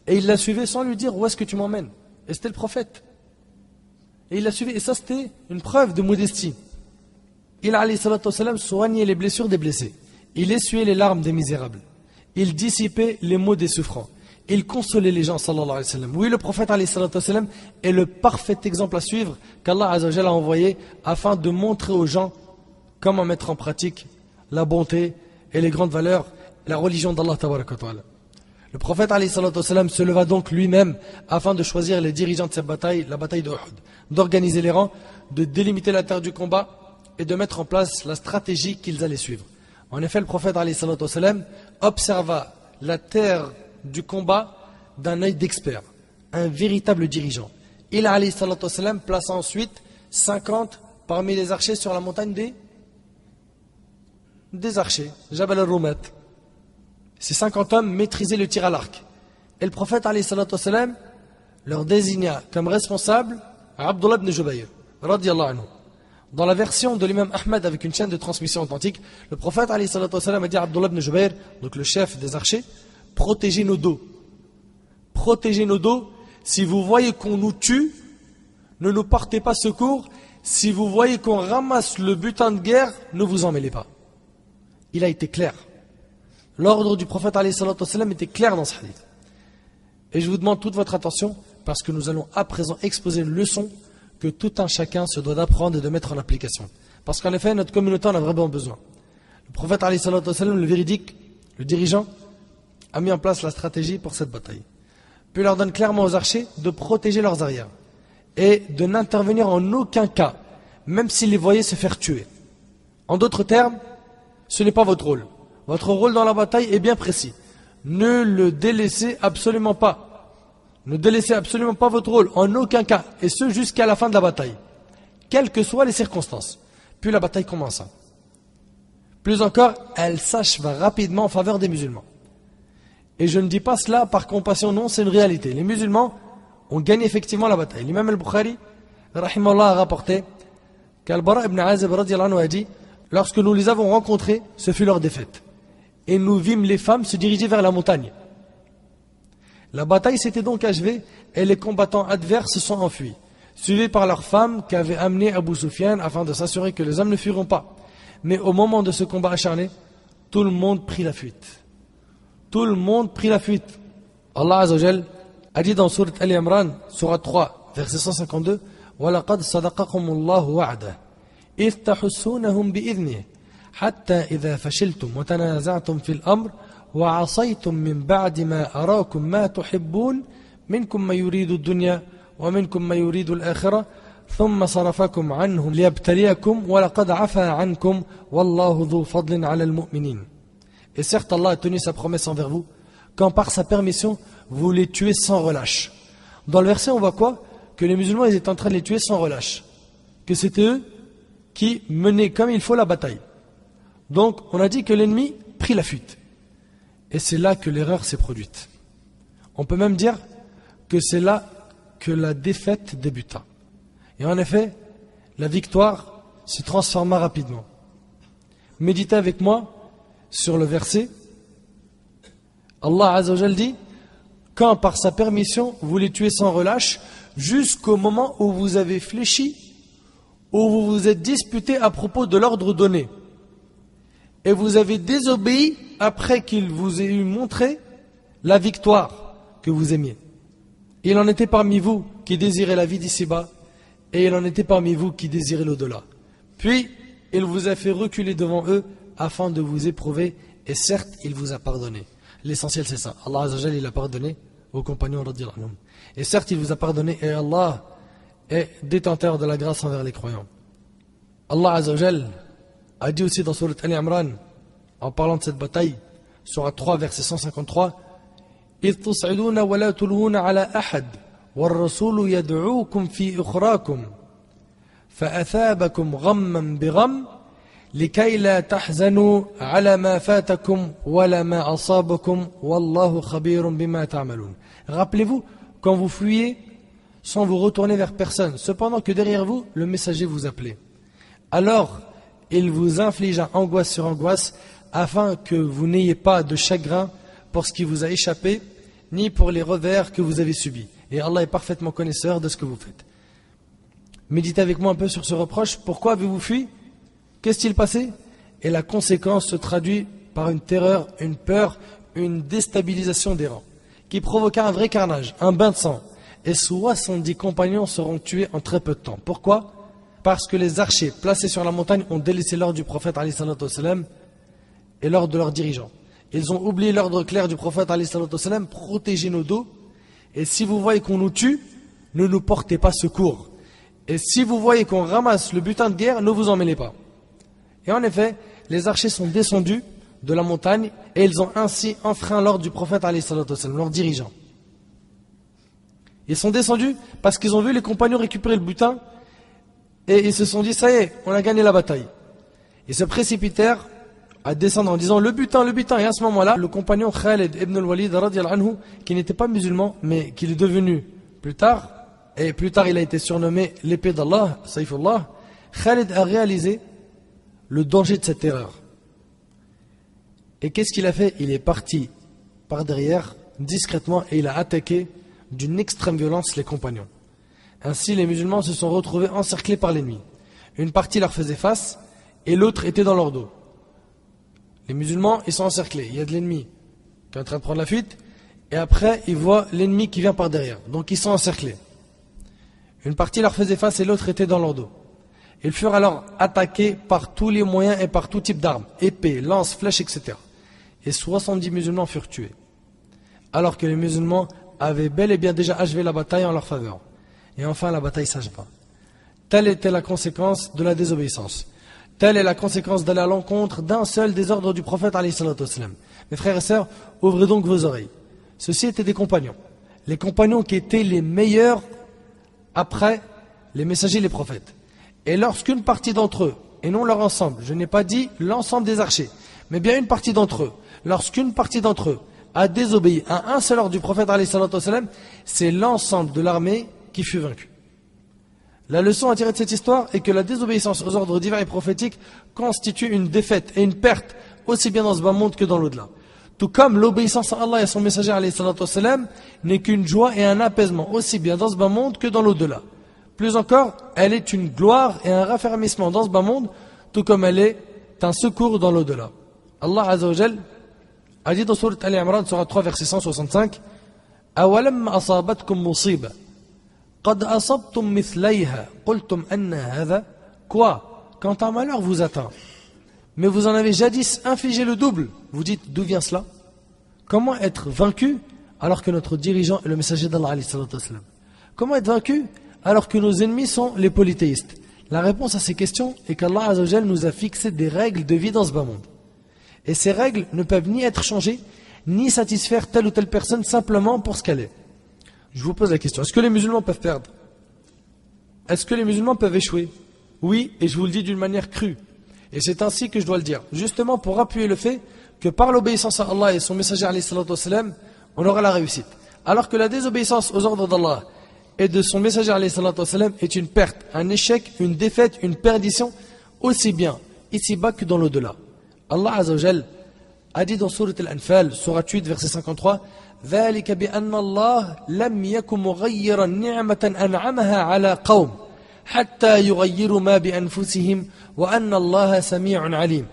et il la suivait sans lui dire: où est-ce que tu m'emmènes? Et c'était le prophète. Et il la suivait, et ça c'était une preuve de modestie. Il, alayhi salatu wassalam, soignait les blessures des blessés. Il essuyait les larmes des misérables. Il dissipait les maux des souffrants. Il consolait les gens, sallallahu alayhi wa sallam. Oui, le prophète, alayhi salatu wassalam, est le parfait exemple à suivre qu'Allah Azza wa Jalla a envoyé afin de montrer aux gens comment mettre en pratique la bonté et les grandes valeurs, la religion d'Allah tabaraka wa ta'ala. Le prophète, alayhi salatu wassalam, se leva donc lui-même afin de choisir les dirigeants de cette bataille, la bataille de Uhud, d'organiser les rangs, de délimiter la terre du combat et de mettre en place la stratégie qu'ils allaient suivre. En effet, le prophète, alayhi salatu wassalam, observa la terre du combat d'un œil d'expert, un véritable dirigeant. Il, alayhi salatu wassalam, plaça ensuite 50 parmi les archers sur la montagne des archers, Jabal al-Rumat. Ces 50 hommes maîtrisaient le tir à l'arc. Et le prophète, alayhi salatu wassalam, leur désigna comme responsable Abdullah ibn Jubayr, radiyallahu anhu. Dans la version de l'imam Ahmed avec une chaîne de transmission authentique, le prophète, alayhi salatu wassalam, a dit à Abdullah ibn Jubayr, donc le chef des archers: protégez nos dos. Protégez nos dos. Si vous voyez qu'on nous tue, ne nous portez pas secours. Si vous voyez qu'on ramasse le butin de guerre, ne vous en mêlez pas. Il a été clair. L'ordre du prophète, alayhi salatu wassalam, était clair dans ce hadith. Et je vous demande toute votre attention, parce que nous allons à présent exposer une leçon que tout un chacun se doit d'apprendre et de mettre en application. Parce qu'en effet, notre communauté en a vraiment besoin. Le prophète, alayhi salatu wassalam, le véridique, le dirigeant, a mis en place la stratégie pour cette bataille. Puis il leur donne clairement aux archers de protéger leurs arrières et de n'intervenir en aucun cas, même s'ils les voyaient se faire tuer. En d'autres termes, ce n'est pas votre rôle. Votre rôle dans la bataille est bien précis. Ne le délaissez absolument pas. Ne délaissez absolument pas votre rôle, en aucun cas, et ce jusqu'à la fin de la bataille, quelles que soient les circonstances. Puis la bataille commença. Plus encore, elle s'acheva rapidement en faveur des musulmans. Et je ne dis pas cela par compassion, non, c'est une réalité. Les musulmans ont gagné effectivement la bataille. L'imam al-Bukhari, rahimahullah, a rapporté qu'Al-Bara ibn Azib, radiyallahu anhu, a dit: lorsque nous les avons rencontrés, ce fut leur défaite. Et nous vîmes les femmes se diriger vers la montagne. La bataille s'était donc achevée et les combattants adverses se sont enfuis, suivis par leurs femmes qu'avait amené Abu Sufyan afin de s'assurer que les hommes ne fuiront pas. Mais au moment de ce combat acharné, tout le monde prit la fuite. Tout le monde prit la fuite. Allah Azza wa Jal a dit dans Surat Al-Imran, Surat 3, verset 152, وَلَقَدْ صَدَقَكُمُ اللَّهُ وَعْدَهُ إِذْ تَحُسُّونَهُمْ بِإِذْنِهِ حَتَّى إِذَا فَشِلْتُمْ وَتَنَازَعْتُمْ فِي الْأَمْرِ وَعَصَيْتُمْ مِنْ بَعْدِ مَا أَرَاكُمْ مَا تُحِبُّونَ مِنْكُمْ مَن يُرِيدُ الدُّنْيَا وَمِنْكُمْ مَن يُرِيدُ الْآخِرَةَ ثُمَّ صَرَفَكُمْ عَنْهُمْ لِيَبْتَلِيَكُمْ وَلَقَدْ عَفَا عَنْكُمْ وَاللَّهُ ذُو فَضْلٍ عَلَى الْمُؤْمِنِينَ. Et certes, Allah a tenu sa promesse envers vous, quand par sa permission, vous les tuez sans relâche. Dans le verset, on voit quoi? Que les musulmans, ils étaient en train de les tuer sans relâche. Que c'était eux qui menaient comme il faut la bataille. Donc, on a dit que l'ennemi prit la fuite. Et c'est là que l'erreur s'est produite. On peut même dire que c'est là que la défaite débuta. Et en effet, la victoire se transforma rapidement. Méditez avec moi sur le verset. Allah Azza wa Jal dit: quand par sa permission vous les tuez sans relâche, jusqu'au moment où vous avez fléchi, où vous vous êtes disputé à propos de l'ordre donné, et vous avez désobéi après qu'il vous ait eu montré la victoire que vous aimiez. Il en était parmi vous qui désiraient la vie d'ici-bas, et il en était parmi vous qui désiraient l'au-delà. Puis, il vous a fait reculer devant eux afin de vous éprouver, et certes, il vous a pardonné. L'essentiel, c'est ça. Allah Azza wa Jalla, il a pardonné aux compagnons radiyallahu anhum. Et certes, il vous a pardonné, et Allah est détenteur de la grâce envers les croyants. Allah Azza wa Jalla a dit aussi dans Surat Al-Imran, en parlant de cette bataille, Surat 3, verset 153, إِذْ تُصْعِدُونَ وَلَا تُلْهُونَ عَلَى أَحَدٍ وَالرَّسُولُ يَدْعُوكُمْ فِي إُخْرَاكُمْ فَأَثَابَكُمْ غَمًّا بِغَمٍّ لكي لا تحزنوا على ما فاتكم ولا ما أصابكم والله خبير بما تعملون. Rappelez-vous quand vous fuyez sans vous retourner vers personne, cependant que derrière vous le messager vous appelait. Alors il vous infligea angoisse sur angoisse afin que vous n'ayez pas de chagrin pour ce qui vous a échappé ni pour les revers que vous avez subis. Et Allah est parfaitement connaisseur de ce que vous faites. Méditez avec moi un peu sur ce reproche. Pourquoi avez-vous fui? Qu'est-ce-t-il passé? Et la conséquence se traduit par une terreur, une peur, une déstabilisation des rangs, qui provoqua un vrai carnage, un bain de sang. Et 70 compagnons seront tués en très peu de temps. Pourquoi? Parce que les archers placés sur la montagne ont délaissé l'ordre du prophète alayhi salatu wassalam et l'ordre de leurs dirigeants. Ils ont oublié l'ordre clair du prophète alayhi salatu wassalam, protégez nos dos. Et si vous voyez qu'on nous tue, ne nous portez pas secours. Et si vous voyez qu'on ramasse le butin de guerre, ne vous en mêlez pas. Et en effet, les archers sont descendus de la montagne et ils ont ainsi enfreint l'ordre du prophète alayhi salatu wassalam, leur dirigeant. Ils sont descendus parce qu'ils ont vu les compagnons récupérer le butin et ils se sont dit, ça y est, on a gagné la bataille. Ils se précipitèrent à descendre en disant le butin, le butin. Et à ce moment-là, le compagnon Khalid ibn al-Walid radiyallahu anhu, qui n'était pas musulman mais qui est devenu plus tard, et plus tard il a été surnommé l'épée d'Allah, Saifullah, Khalid a réalisé le danger de cette erreur. Et qu'est-ce qu'il a fait? Il est parti par derrière, discrètement, et il a attaqué d'une extrême violence les compagnons. Ainsi, les musulmans se sont retrouvés encerclés par l'ennemi. Une partie leur faisait face, et l'autre était dans leur dos. Les musulmans, ils sont encerclés. Il y a de l'ennemi qui est en train de prendre la fuite, et après, ils voient l'ennemi qui vient par derrière. Donc, ils sont encerclés. Une partie leur faisait face, et l'autre était dans leur dos. Ils furent alors attaqués par tous les moyens et par tout type d'armes, épées, lances, flèches, etc. Et 70 musulmans furent tués. Alors que les musulmans avaient bel et bien déjà achevé la bataille en leur faveur. Et enfin la bataille s'acheva. Telle était la conséquence de la désobéissance. Telle est la conséquence d'aller à l'encontre d'un seul des ordres du prophète alayhi salatu wassalam. Mes frères et sœurs, ouvrez donc vos oreilles. Ceux-ci étaient des compagnons. Les compagnons qui étaient les meilleurs après les messagers et les prophètes. Et lorsqu'une partie d'entre eux, et non leur ensemble, je n'ai pas dit l'ensemble des archers, mais bien une partie d'entre eux, lorsqu'une partie d'entre eux a désobéi à un seul ordre du prophète alayhi salatu wassalam, c'est l'ensemble de l'armée qui fut vaincue. La leçon à tirer de cette histoire est que la désobéissance aux ordres divins et prophétiques constitue une défaite et une perte, aussi bien dans ce bas monde que dans l'au-delà. Tout comme l'obéissance à Allah et à son messager alayhi salatu wassalam n'est qu'une joie et un apaisement, aussi bien dans ce bas monde que dans l'au-delà. Plus encore, elle est une gloire et un raffermissement dans ce bas monde, tout comme elle est un secours dans l'au-delà. Allah Azza wa Jal a dit dans Surat Al-Imran, Surat 3, verset 165, أَوَلَمَّ أَصَابَتْكُمْ مُصِيبَةٌ قَدْ أَصَبْتُمْ مِثْلَيْهَا قُلْتُمْ أَنَّ هَذَا. Quoi? Quand un malheur vous atteint, mais vous en avez jadis infligé le double, vous dites d'où vient cela? Comment être vaincu alors que notre dirigeant est le messager d'Allah alayhi salatu wassalam? Comment être vaincu alors que nos ennemis sont les polythéistes? La réponse à ces questions est qu'Allah Azza wa Jal nous a fixé des règles de vie dans ce bas monde. Et ces règles ne peuvent ni être changées, ni satisfaire telle ou telle personne simplement pour ce qu'elle est. Je vous pose la question, est-ce que les musulmans peuvent perdre? Est-ce que les musulmans peuvent échouer? Oui, et je vous le dis d'une manière crue. Et c'est ainsi que je dois le dire, justement pour appuyer le fait que par l'obéissance à Allah et son messager alayhi salatu wassalam, on aura la réussite. Alors que la désobéissance aux ordres d'Allah et de son messager alayhi salatu wassalam est une perte, un échec, une défaite, une perdition, aussi bien ici-bas que dans l'au-delà. Allah Azza wa Jal a dit dans Surat Al-Anfal, Surat 8, verset 53, ذلك بأن الله لم يكن مغيرا نعمة أنعمها على قوم حتى يغيروا ما بأنفسهم وأن الله سميع عليم.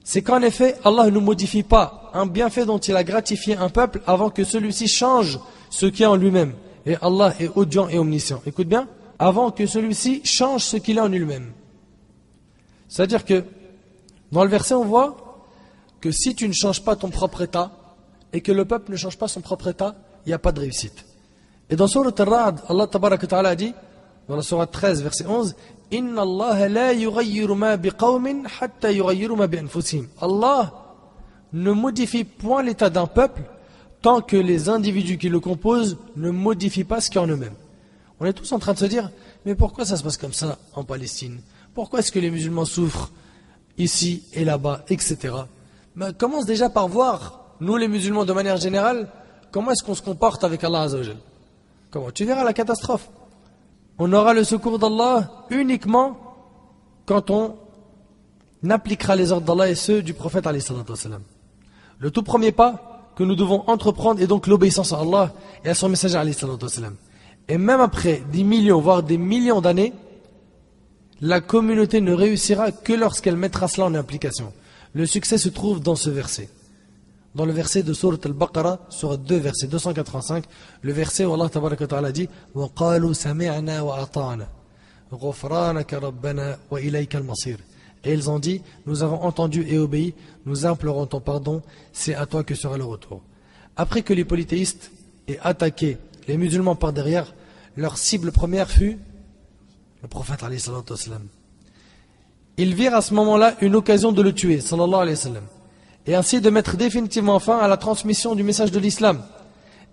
C'est qu'en effet, Allah ne modifie pas un bienfait dont il a gratifié un peuple avant que celui-ci change ce qui est en lui-même. Et Allah est audient et omniscient. Écoute bien, avant que celui-ci change ce qu'il est en lui-même. C'est-à-dire que dans le verset, on voit que si tu ne changes pas ton propre état et que le peuple ne change pas son propre état, il n'y a pas de réussite. Et dans Sourate Al-Ra'd, Allah Tabaraka Ta'ala a dit, dans la Sourate 13, verset 11, Inna Allah la yughayyiru ma biqawmin hatta yughayyiru ma bi anfusihim. Allah ne modifie point l'état d'un peuple tant que les individus qui le composent ne modifient pas ce qu'il y a en eux-mêmes. On est tous en train de se dire, mais pourquoi ça se passe comme ça en Palestine? Pourquoi est-ce que les musulmans souffrent ici et là-bas, etc. Mais commence déjà par voir, nous les musulmans de manière générale, comment est-ce qu'on se comporte avec Allah Azza wa Jal. Comment? Tu verras la catastrophe. On aura le secours d'Allah uniquement quand on appliquera les ordres d'Allah et ceux du prophète alayhi salatu wassalam. Le tout premier pas que nous devons entreprendre est donc l'obéissance à Allah et à son messager alayhi salatu wassalam. Et même après des millions, voire des millions d'années, la communauté ne réussira que lorsqu'elle mettra cela en application. Le succès se trouve dans ce verset. Dans le verset de Sourate Al-Baqarah, Sourate 2, verset 285, le verset où Allah Tabaraka Ta'ala dit وَقَالُوا سَمِعْنَا وَأَطَعْنَا غُفْرَانَكَ رَبَّنَا وَإِلَيْكَ الْمَصِيرُ. Et ils ont dit, nous avons entendu et obéi, nous implorons ton pardon, c'est à toi que sera le retour. Après que les polythéistes aient attaqué les musulmans par derrière, leur cible première fut le prophète alayhi salatu wassalam. Ils virent à ce moment-là une occasion de le tuer, sallallahu alayhi wa sallam, et ainsi de mettre définitivement fin à la transmission du message de l'islam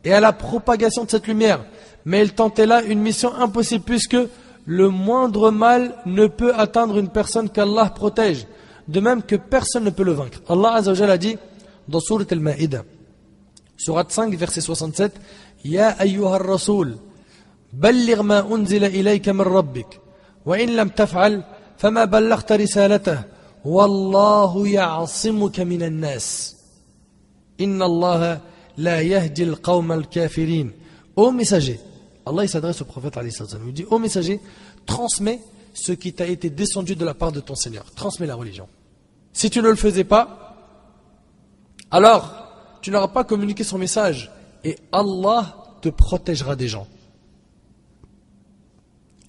et à la propagation de cette lumière. Mais ils tentaient là une mission impossible puisque le moindre mal ne peut atteindre une personne qu'Allah protège, de même que personne ne peut le vaincre. Allah Azza wa Jalla a dit dans Sourate Al-Ma'idah, Sourate 5, verset 67, Ya ayyuhar rasoul, balligh ma unzila ilayka min rabbik, wa in lam taf'al, fama ballaghta risalatah, wallahu ya'asimuka minan nas. Inna Allah la yahdi al-qawma al-kafirin. Ô messager, Allah il s'adresse au prophète alayhi sallam, il dit, ô messager, transmets ce qui t'a été descendu de la part de ton Seigneur, transmets la religion. Si tu ne le faisais pas, alors tu n'auras pas communiqué son message et Allah te protégera des gens.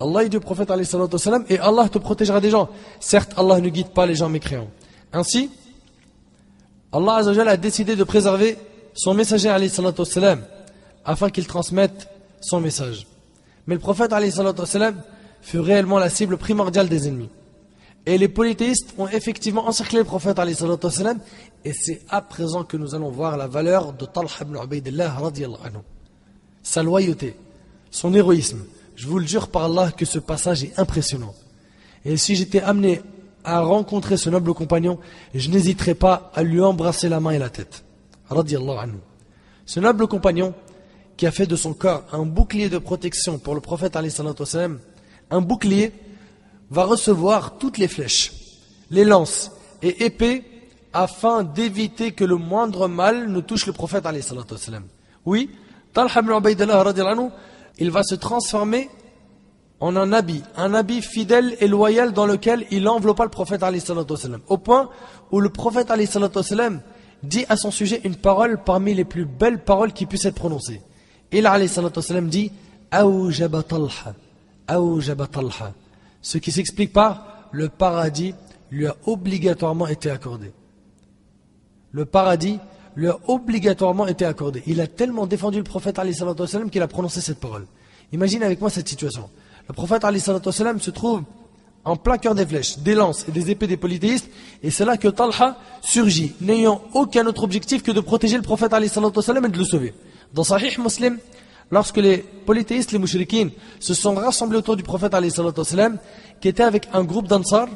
Allah est du prophète alayhi salatu wassalam, et Allah te protégera des gens. Certes, Allah ne guide pas les gens mécréants. Ainsi, Allah Azza wa Jalla a décidé de préserver son messager alayhi salatu wassalam afin qu'il transmette son message. Mais le prophète alayhi salatu wassalam fut réellement la cible primordiale des ennemis. Et les polythéistes ont effectivement encerclé le prophète alayhi salatu wassalam, et c'est à présent que nous allons voir la valeur de Talha ibn Ubaydillah radiyallahu anhu. Sa loyauté, son héroïsme. Je vous le jure par Allah que ce passage est impressionnant. Et si j'étais amené à rencontrer ce noble compagnon, je n'hésiterais pas à lui embrasser la main et la tête. Radiyallahu anhu. Ce noble compagnon qui a fait de son corps un bouclier de protection pour le prophète alayhi salatu wassalam, un bouclier va recevoir toutes les flèches, les lances et épées afin d'éviter que le moindre mal ne touche le prophète alayhi salatu wassalam. Oui, Talha ibn Ubaydillah radiyallahu anhu, il va se transformer en un habit fidèle et loyal dans lequel il enveloppa le prophète alayhi salatu wassalam, au point où le prophète alayhi salatu wassalam dit à son sujet une parole parmi les plus belles paroles qui puissent être prononcées. Il alayhi salatu wassalam dit Awjaba Talha, Awjaba Talha, ce qui s'explique par le paradis lui a obligatoirement été accordé. Le paradis lui a obligatoirement été accordé. Il a tellement défendu le prophète alayhi salatu wassalam qu'il a prononcé cette parole. Imagine avec moi cette situation. Le prophète alayhi salatu wassalam se trouve en plein cœur des flèches, des lances et des épées des polythéistes, et c'est là que Talha surgit, n'ayant aucun autre objectif que de protéger le prophète alayhi salatu wassalam et de le sauver. Dans Sahih Muslim, lorsque les polythéistes, les mouchriquines, se sont rassemblés autour du prophète alayhi salatu wassalam, qui était avec un groupe d'Ansar,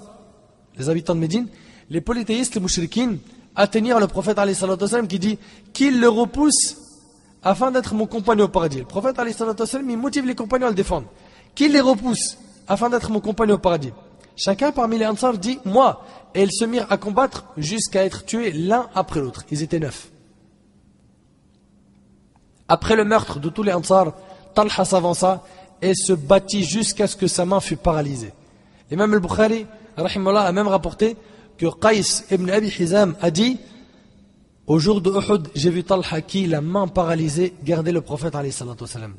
les habitants de Médine, les polythéistes, les mouchriquines, atteignirent le prophète alayhi salatu wassalam qui dit qu'il le repousse afin d'être mon compagnon au paradis. Le prophète alayhi salatu wassalam, il motive les compagnons à le défendre. Qu'il les repousse afin d'être mon compagnon au paradis. Chacun parmi les Ansar dit moi, et ils se mirent à combattre jusqu'à être tués l'un après l'autre. Ils étaient 9. Après le meurtre de tous les Ansar, Talha s'avança et se battit jusqu'à ce que sa main fût paralysée. L'imam al-Bukhari rahimahullah, a même rapporté que Qais ibn Abi Hizam a dit au jour de Uhud, j'ai vu Talha qui, la main paralysée, garder le prophète alayhi salatu wassalam.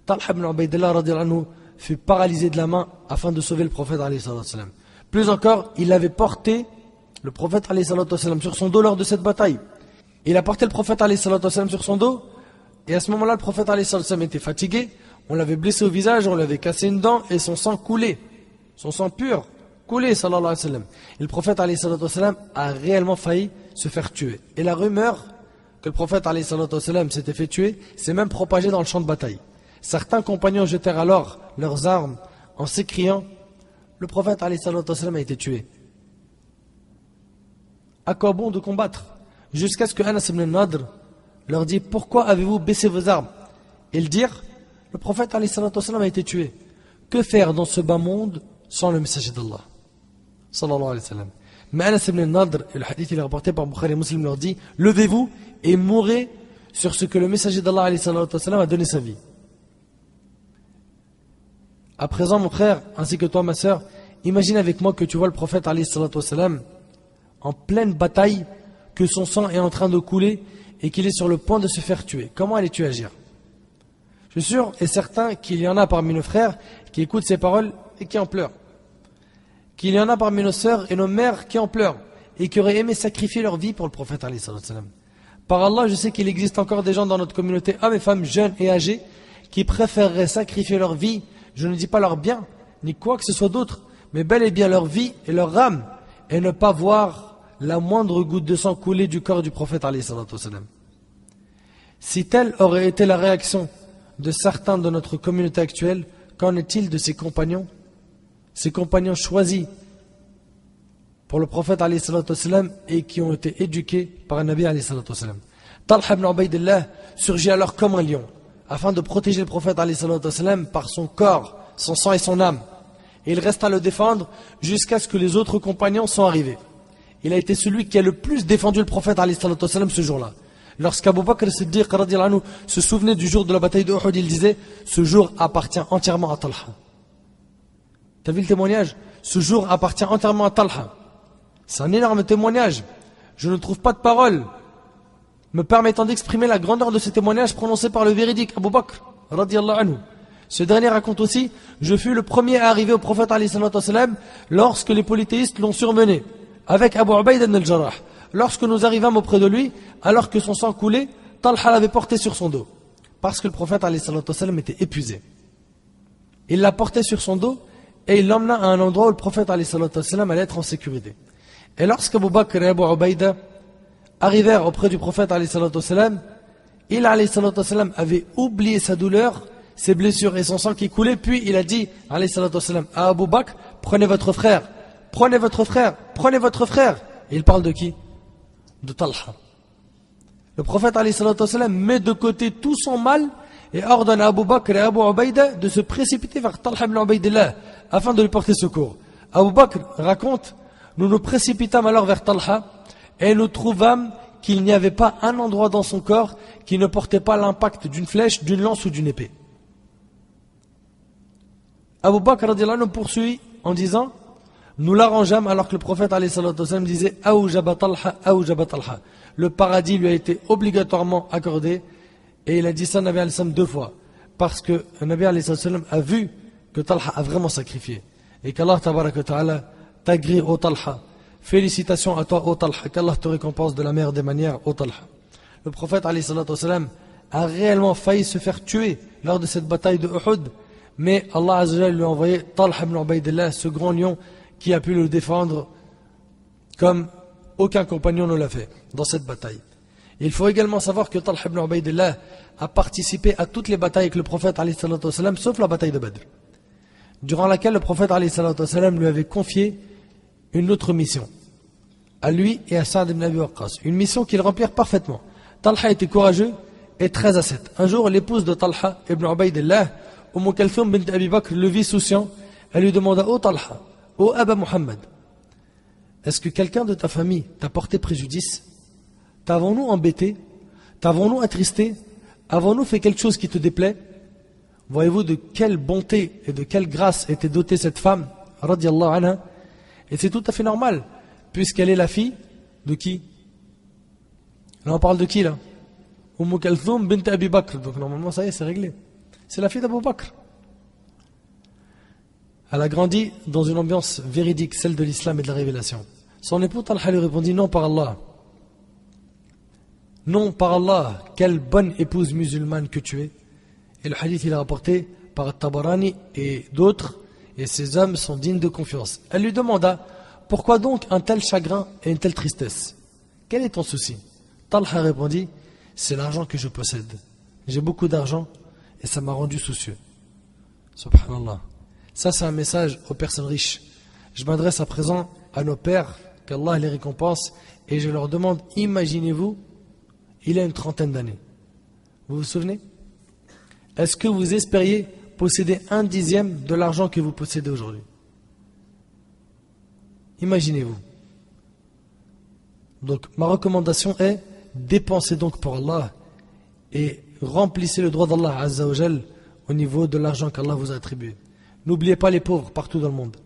Talha ibn Ubaydillah radiyallahu anhu fut paralysé de la main afin de sauver le prophète alayhi salatu wassalam. Plus encore, il avait porté le prophète alayhi salatu wassalam sur son dos lors de cette bataille. Il a porté le prophète alayhi salatu wassalam sur son dos, et à ce moment-là, le prophète alayhi salatu wassalam était fatigué, on l'avait blessé au visage, on l'avait cassé une dent, et son sang coulait, son sang pur coulait, sallallahu alayhi wa sallam. Et le prophète alayhi salatu wassalam a réellement failli se faire tuer. Et la rumeur que le prophète alayhi salatu wassalam s'était fait tuer s'est même propagée dans le champ de bataille. Certains compagnons jetèrent alors leurs armes en s'écriant: le prophète alayhi salatu wassalam a été tué. À quoi bon de combattre? Jusqu'à ce que Anas ibn Nadr leur dit: pourquoi avez-vous baissé vos armes? Et ils dirent: le prophète alayhi salatu wassalam a été tué. Que faire dans ce bas monde sans le messager d'Allah? Sallallahu alayhi wa sallam. Mais Anas ibn Nadr, et le hadith il est rapporté par Bukhari et Muslim, leur dit: levez-vous et mourrez sur ce que le messager d'Allah alayhi salatu wassalam a donné sa vie. À présent, mon frère, ainsi que toi, ma sœur, imagine avec moi que tu vois le prophète alayhi salatu wassalam en pleine bataille, que son sang est en train de couler et qu'il est sur le point de se faire tuer. Comment allais-tu agir? Je suis sûr et certain qu'il y en a parmi nos frères qui écoutent ces paroles et qui en pleurent. Qu'il y en a parmi nos sœurs et nos mères qui en pleurent et qui auraient aimé sacrifier leur vie pour le prophète alayhi salatu wassalam. Par Allah, je sais qu'il existe encore des gens dans notre communauté, hommes et femmes jeunes et âgés, qui préféreraient sacrifier leur vie, je ne dis pas leur bien, ni quoi que ce soit d'autre, mais bel et bien leur vie et leur âme, et ne pas voir la moindre goutte de sang couler du corps du prophète alayhi salatu wassalam. Si telle aurait été la réaction de certains de notre communauté actuelle, qu'en est-il de ses compagnons choisis pour le prophète alayhi salatu wassalam et qui ont été éduqués par un Nabi alayhi salatu wassalam? Talha ibn Ubaydillah surgit alors comme un lion afin de protéger le prophète alayhi salatu wassalam par son corps, son sang et son âme. Et il resta à le défendre jusqu'à ce que les autres compagnons soient arrivés. Il a été celui qui a le plus défendu le prophète alayhi salatu wassalam ce jour-là. Lorsqu'Abu Bakr as-Siddiq radiyallahu anhu se souvenait du jour de la bataille de Uhud, il disait: ce jour appartient entièrement à Talha. T'as vu le témoignage? Ce jour appartient entièrement à Talha. C'est un énorme témoignage. Je ne trouve pas de paroles me permettant d'exprimer la grandeur de ce témoignage prononcé par le véridique Abu Bakr radiyallahu anhu. Ce dernier raconte aussi: je fus le premier à arriver au prophète alayhi salatu wassalam lorsque les polythéistes l'ont surmené avec Abu Ubaïda ibn al-Jarrah. Lorsque nous arrivâmes auprès de lui, alors que son sang coulait, Talha l'avait porté sur son dos, parce que le prophète alayhi salatu wassalam était épuisé. Il l'a porté sur son dos et il l'emmena à un endroit où le prophète alayhi salatu wassalam allait être en sécurité. Et lorsqu'Abu Bakr et Abu Ubaïda arrivèrent auprès du prophète alayhi salatu wassalam, il alayhi salatu wassalam avait oublié sa douleur, ses blessures et son sang qui coulait, puis il a dit alayhi salatu wassalam à Abu Bakr: prenez votre frère, prenez votre frère, prenez votre frère. Et il parle de qui? De Talha. Le prophète alayhi salatu wassalam met de côté tout son mal et ordonne à Abu Bakr et à Abu Ubaïda de se précipiter vers Talha ibn Ubaydillah afin de lui porter secours. Abu Bakr raconte: nous nous précipitâmes alors vers Talha et nous trouvâmes qu'il n'y avait pas un endroit dans son corps qui ne portait pas l'impact d'une flèche, d'une lance ou d'une épée. Abu Bakr radiyallahu anhu poursuit en disant: nous l'arrangeâmes alors que le prophète alayhi salatu wassalam disait: Aoujaba Talha, Aoujaba Talha. Le paradis lui a été obligatoirement accordé, et il a dit ça Nabi alayhi salam 2 fois, parce que Nabi alayhi salam a vu que Talha a vraiment sacrifié, et qu'Allah tabaraka ta'ala t'agrée ô Talha. Félicitations à toi ô Talha, qu'Allah te récompense de la meilleure des manières ô Talha. Le prophète alayhi salatu wassalam a réellement failli se faire tuer lors de cette bataille de Uhud, mais Allah azza wa jalla lui a envoyé Talha ibn Ubaydillah, ce grand lion qui a pu le défendre comme aucun compagnon ne l'a fait dans cette bataille. Il faut également savoir que Talha ibn Ubaydillah a participé à toutes les batailles avec le prophète alayhi salatu wassalam, sauf la bataille de Badr, durant laquelle le prophète alayhi salatu wassalam lui avait confié une autre mission, à lui et à Sa'd ibn Abi Waqqas, une mission qu'ils remplirent parfaitement. Talha était courageux et très ascète. Un jour, l'épouse de Talha ibn Ubaydillah, Kalthum bint Abi Bakr, le vit souciant. Elle lui demanda: ô Talha, ô Aba Muhammad, est-ce que quelqu'un de ta famille t'a porté préjudice? T'avons-nous embêté? T'avons-nous attristé? Avons-nous fait quelque chose qui te déplaît? Voyez-vous de quelle bonté et de quelle grâce était dotée cette femme, radiyallahu anha. Et c'est tout à fait normal, puisqu'elle est la fille de qui? Là on parle de qui là? Kalthum bint Abi Bakr. Donc normalement ça y est, c'est réglé. C'est la fille d'Abu Bakr. Elle a grandi dans une ambiance véridique, celle de l'islam et de la révélation. Son époux Talha lui répondit: non par Allah. Non par Allah, quelle bonne épouse musulmane que tu es. Et le hadith il est rapporté par Tabarani et d'autres, et ces hommes sont dignes de confiance. Elle lui demanda: pourquoi donc un tel chagrin et une telle tristesse? Quel est ton souci? Talha répondit: c'est l'argent que je possède. J'ai beaucoup d'argent et ça m'a rendu soucieux. Subhanallah. Ça c'est un message aux personnes riches. Je m'adresse à présent à nos pères, qu'Allah les récompense, et je leur demande, imaginez-vous, il a une trentaine d'années. Vous vous souvenez? Est-ce que vous espériez posséder 1/10 de l'argent que vous possédez aujourd'hui? Imaginez-vous. Donc ma recommandation est: dépensez donc pour Allah et remplissez le droit d'Allah Azza wa Jal au niveau de l'argent qu'Allah vous a attribué. N'oubliez pas les pauvres partout dans le monde.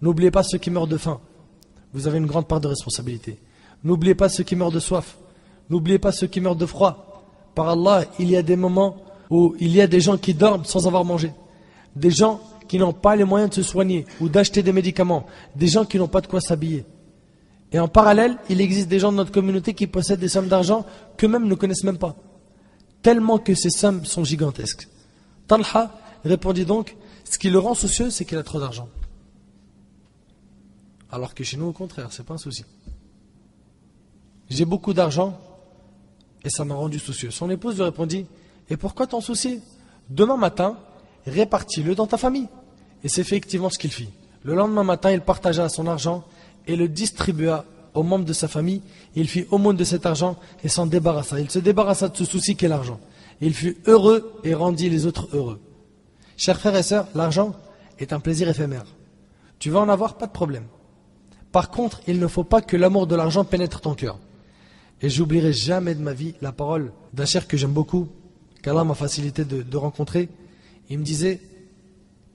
N'oubliez pas ceux qui meurent de faim. Vous avez une grande part de responsabilité. N'oubliez pas ceux qui meurent de soif. N'oubliez pas ceux qui meurent de froid. Par Allah, il y a des moments où il y a des gens qui dorment sans avoir mangé. Des gens qui n'ont pas les moyens de se soigner ou d'acheter des médicaments. Des gens qui n'ont pas de quoi s'habiller. Et en parallèle, il existe des gens de notre communauté qui possèdent des sommes d'argent qu'eux-mêmes ne connaissent même pas. Tellement que ces sommes sont gigantesques. Talha répondit donc: ce qui le rend soucieux, c'est qu'il a trop d'argent. Alors que chez nous, au contraire, c'est pas un souci. J'ai beaucoup d'argent et ça m'a rendu soucieux. Son épouse lui répondit: et pourquoi t'en soucier? Demain matin, répartis-le dans ta famille. Et c'est effectivement ce qu'il fit. Le lendemain matin, il partagea son argent et le distribua aux membres de sa famille. Il fit aumône de cet argent et s'en débarrassa. Il se débarrassa de ce souci qu'est l'argent. Il fut heureux et rendit les autres heureux. Chers frères et sœurs, l'argent est un plaisir éphémère. Tu vas en avoir, pas de problème. Par contre, il ne faut pas que l'amour de l'argent pénètre ton cœur. Et j'oublierai jamais de ma vie la parole d'un cher que j'aime beaucoup, qu'Allah m'a facilité de rencontrer. Il me disait: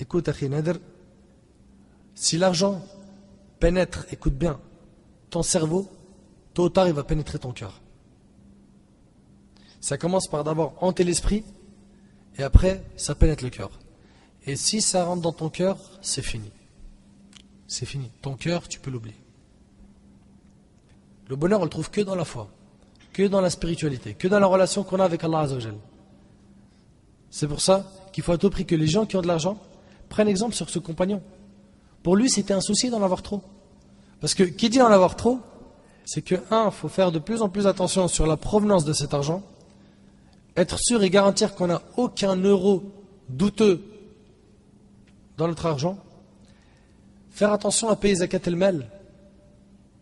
écoute, Akhi Nader, si l'argent pénètre, écoute bien, ton cerveau, tôt ou tard il va pénétrer ton cœur. Ça commence par d'abord hanter l'esprit, et après ça pénètre le cœur. Et si ça rentre dans ton cœur, c'est fini. C'est fini. Ton cœur, tu peux l'oublier. Le bonheur, on le trouve que dans la foi, que dans la spiritualité, que dans la relation qu'on a avec Allah Azza wa Jal. C'est pour ça qu'il faut à tout prix que les gens qui ont de l'argent prennent exemple sur ce compagnon. Pour lui, c'était un souci d'en avoir trop. Parce que qui dit en avoir trop, c'est que, il faut faire de plus en plus attention sur la provenance de cet argent, être sûr et garantir qu'on n'a aucun euro douteux dans notre argent, faire attention à payer zakat el-mal,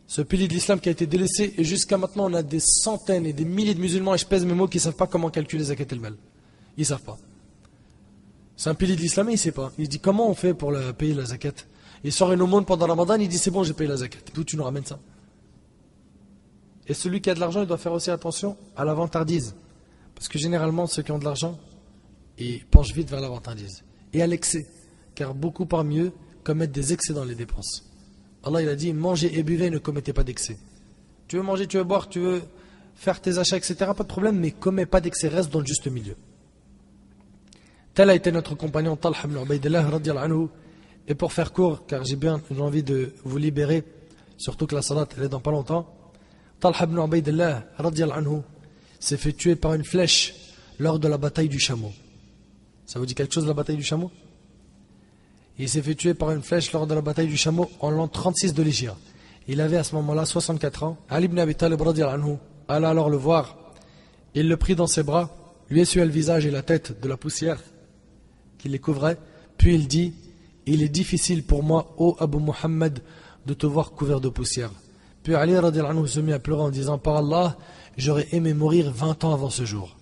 ce pilier de l'islam qui a été délaissé, et jusqu'à maintenant on a des centaines et des milliers de musulmans, et je pèse mes mots, qui ne savent pas comment calculer zakat el-mal. Ils ne savent pas. C'est un pilier de l'islam et il ne sait pas. Il se dit: comment on fait pour payer la zakat? Il sort une aumône pendant Ramadan, il dit: c'est bon, j'ai payé la zakat. D'où tu nous ramènes ça? Et celui qui a de l'argent, il doit faire aussi attention à la vantardise. Parce que généralement, ceux qui ont de l'argent, ils penchent vite vers la vantardise. Et à l'excès. Car beaucoup parmi eux commettent des excès dans les dépenses. Allah il a dit: mangez et buvez, ne commettez pas d'excès. Tu veux manger, tu veux boire, tu veux faire tes achats, etc. Pas de problème, mais commets pas d'excès, reste dans le juste milieu. Tel a été notre compagnon Talha ibn Ubaydillah radiyallahu anhu. Et pour faire court, car j'ai envie de vous libérer, surtout que la salat elle est dans pas longtemps, Talha ibn Ubaydillah radiyallahu anhu s'est fait tuer par une flèche lors de la bataille du chameau. Ça vous dit quelque chose, la bataille du chameau? Il s'est fait tuer par une flèche lors de la bataille du chameau en l'an 36 de l'Hégire. Il avait à ce moment-là 64 ans. Ali ibn Abi Talib radiyallahu anhu alla alors le voir. Il le prit dans ses bras, lui essuya le visage et la tête de la poussière qui les couvrait. Puis il dit: il est difficile pour moi, ô Abu Muhammad, de te voir couvert de poussière. Puis Ali radiyallahu anhu se mit à pleurer en disant: par Allah, j'aurais aimé mourir 20 ans avant ce jour.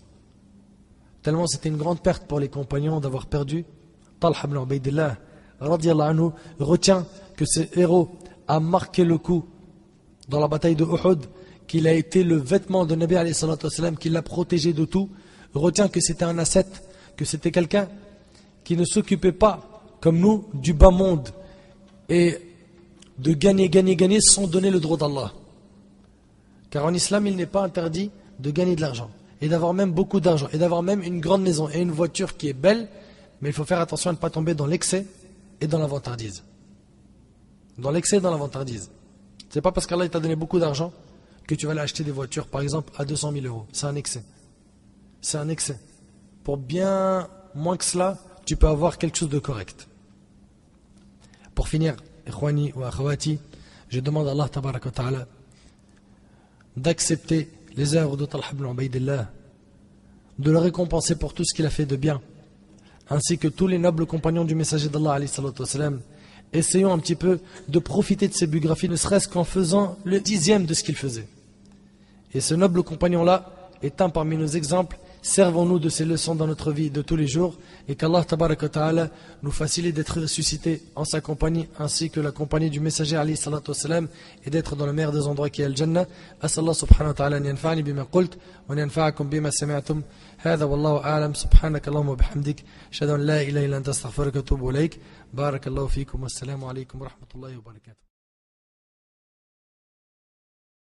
Tellement c'était une grande perte pour les compagnons d'avoir perdu. Talha ibn Ubaydillah radiyallahu anhu retient que ce héros a marqué le coup dans la bataille de Uhud, qu'il a été le vêtement de Nabi alayhi salatu wassalam, qu'il l'a protégé de tout. Retient que c'était un ascète, que c'était quelqu'un qui ne s'occupait pas, comme nous, du bas monde et de gagner sans donner le droit d'Allah. Car en islam, il n'est pas interdit de gagner de l'argent et d'avoir même beaucoup d'argent et d'avoir même une grande maison et une voiture qui est belle, mais il faut faire attention à ne pas tomber dans l'excès et dans la vantardise. Dans l'excès et dans la vantardise. C'est pas parce qu'Allah t'a donné beaucoup d'argent que tu vas aller acheter des voitures, par exemple, à 200 000 euros. C'est un excès. C'est un excès. Pour bien moins que cela, tu peux avoir quelque chose de correct. Pour finir, ikhwani wa akhawati, je demande à Allah tabaraka wa ta'ala d'accepter les œuvres de Talha ibn Ubaydillah, de le récompenser pour tout ce qu'il a fait de bien, ainsi que tous les nobles compagnons du messager d'Allah alayhi salatu wassalam. Essayons un petit peu de profiter de ces biographies, ne serait-ce qu'en faisant le 10e de ce qu'il faisait. Et ce noble compagnon-là est un parmi nos exemples. Servons-nous de ces leçons dans notre vie de tous les jours, et qu'Allah tabaraka wa ta'ala nous facilite d'être ressuscités en sa compagnie, ainsi que la compagnie du messager alayhi salatu wassalam, et d'être dans le meilleur des endroits qui est le Jannah. As'Allah subhanahu wa ta'ala an yanfa'ani bima qult wa an yanfa'akum bima sami'tum. هذا والله أعلم. سبحانك اللهم وبحمدك أشهد أن لا إله إلا أنت أستغفرك وأتوب إليك. بارك الله فيكم والسلام عليكم ورحمة الله وبركاته.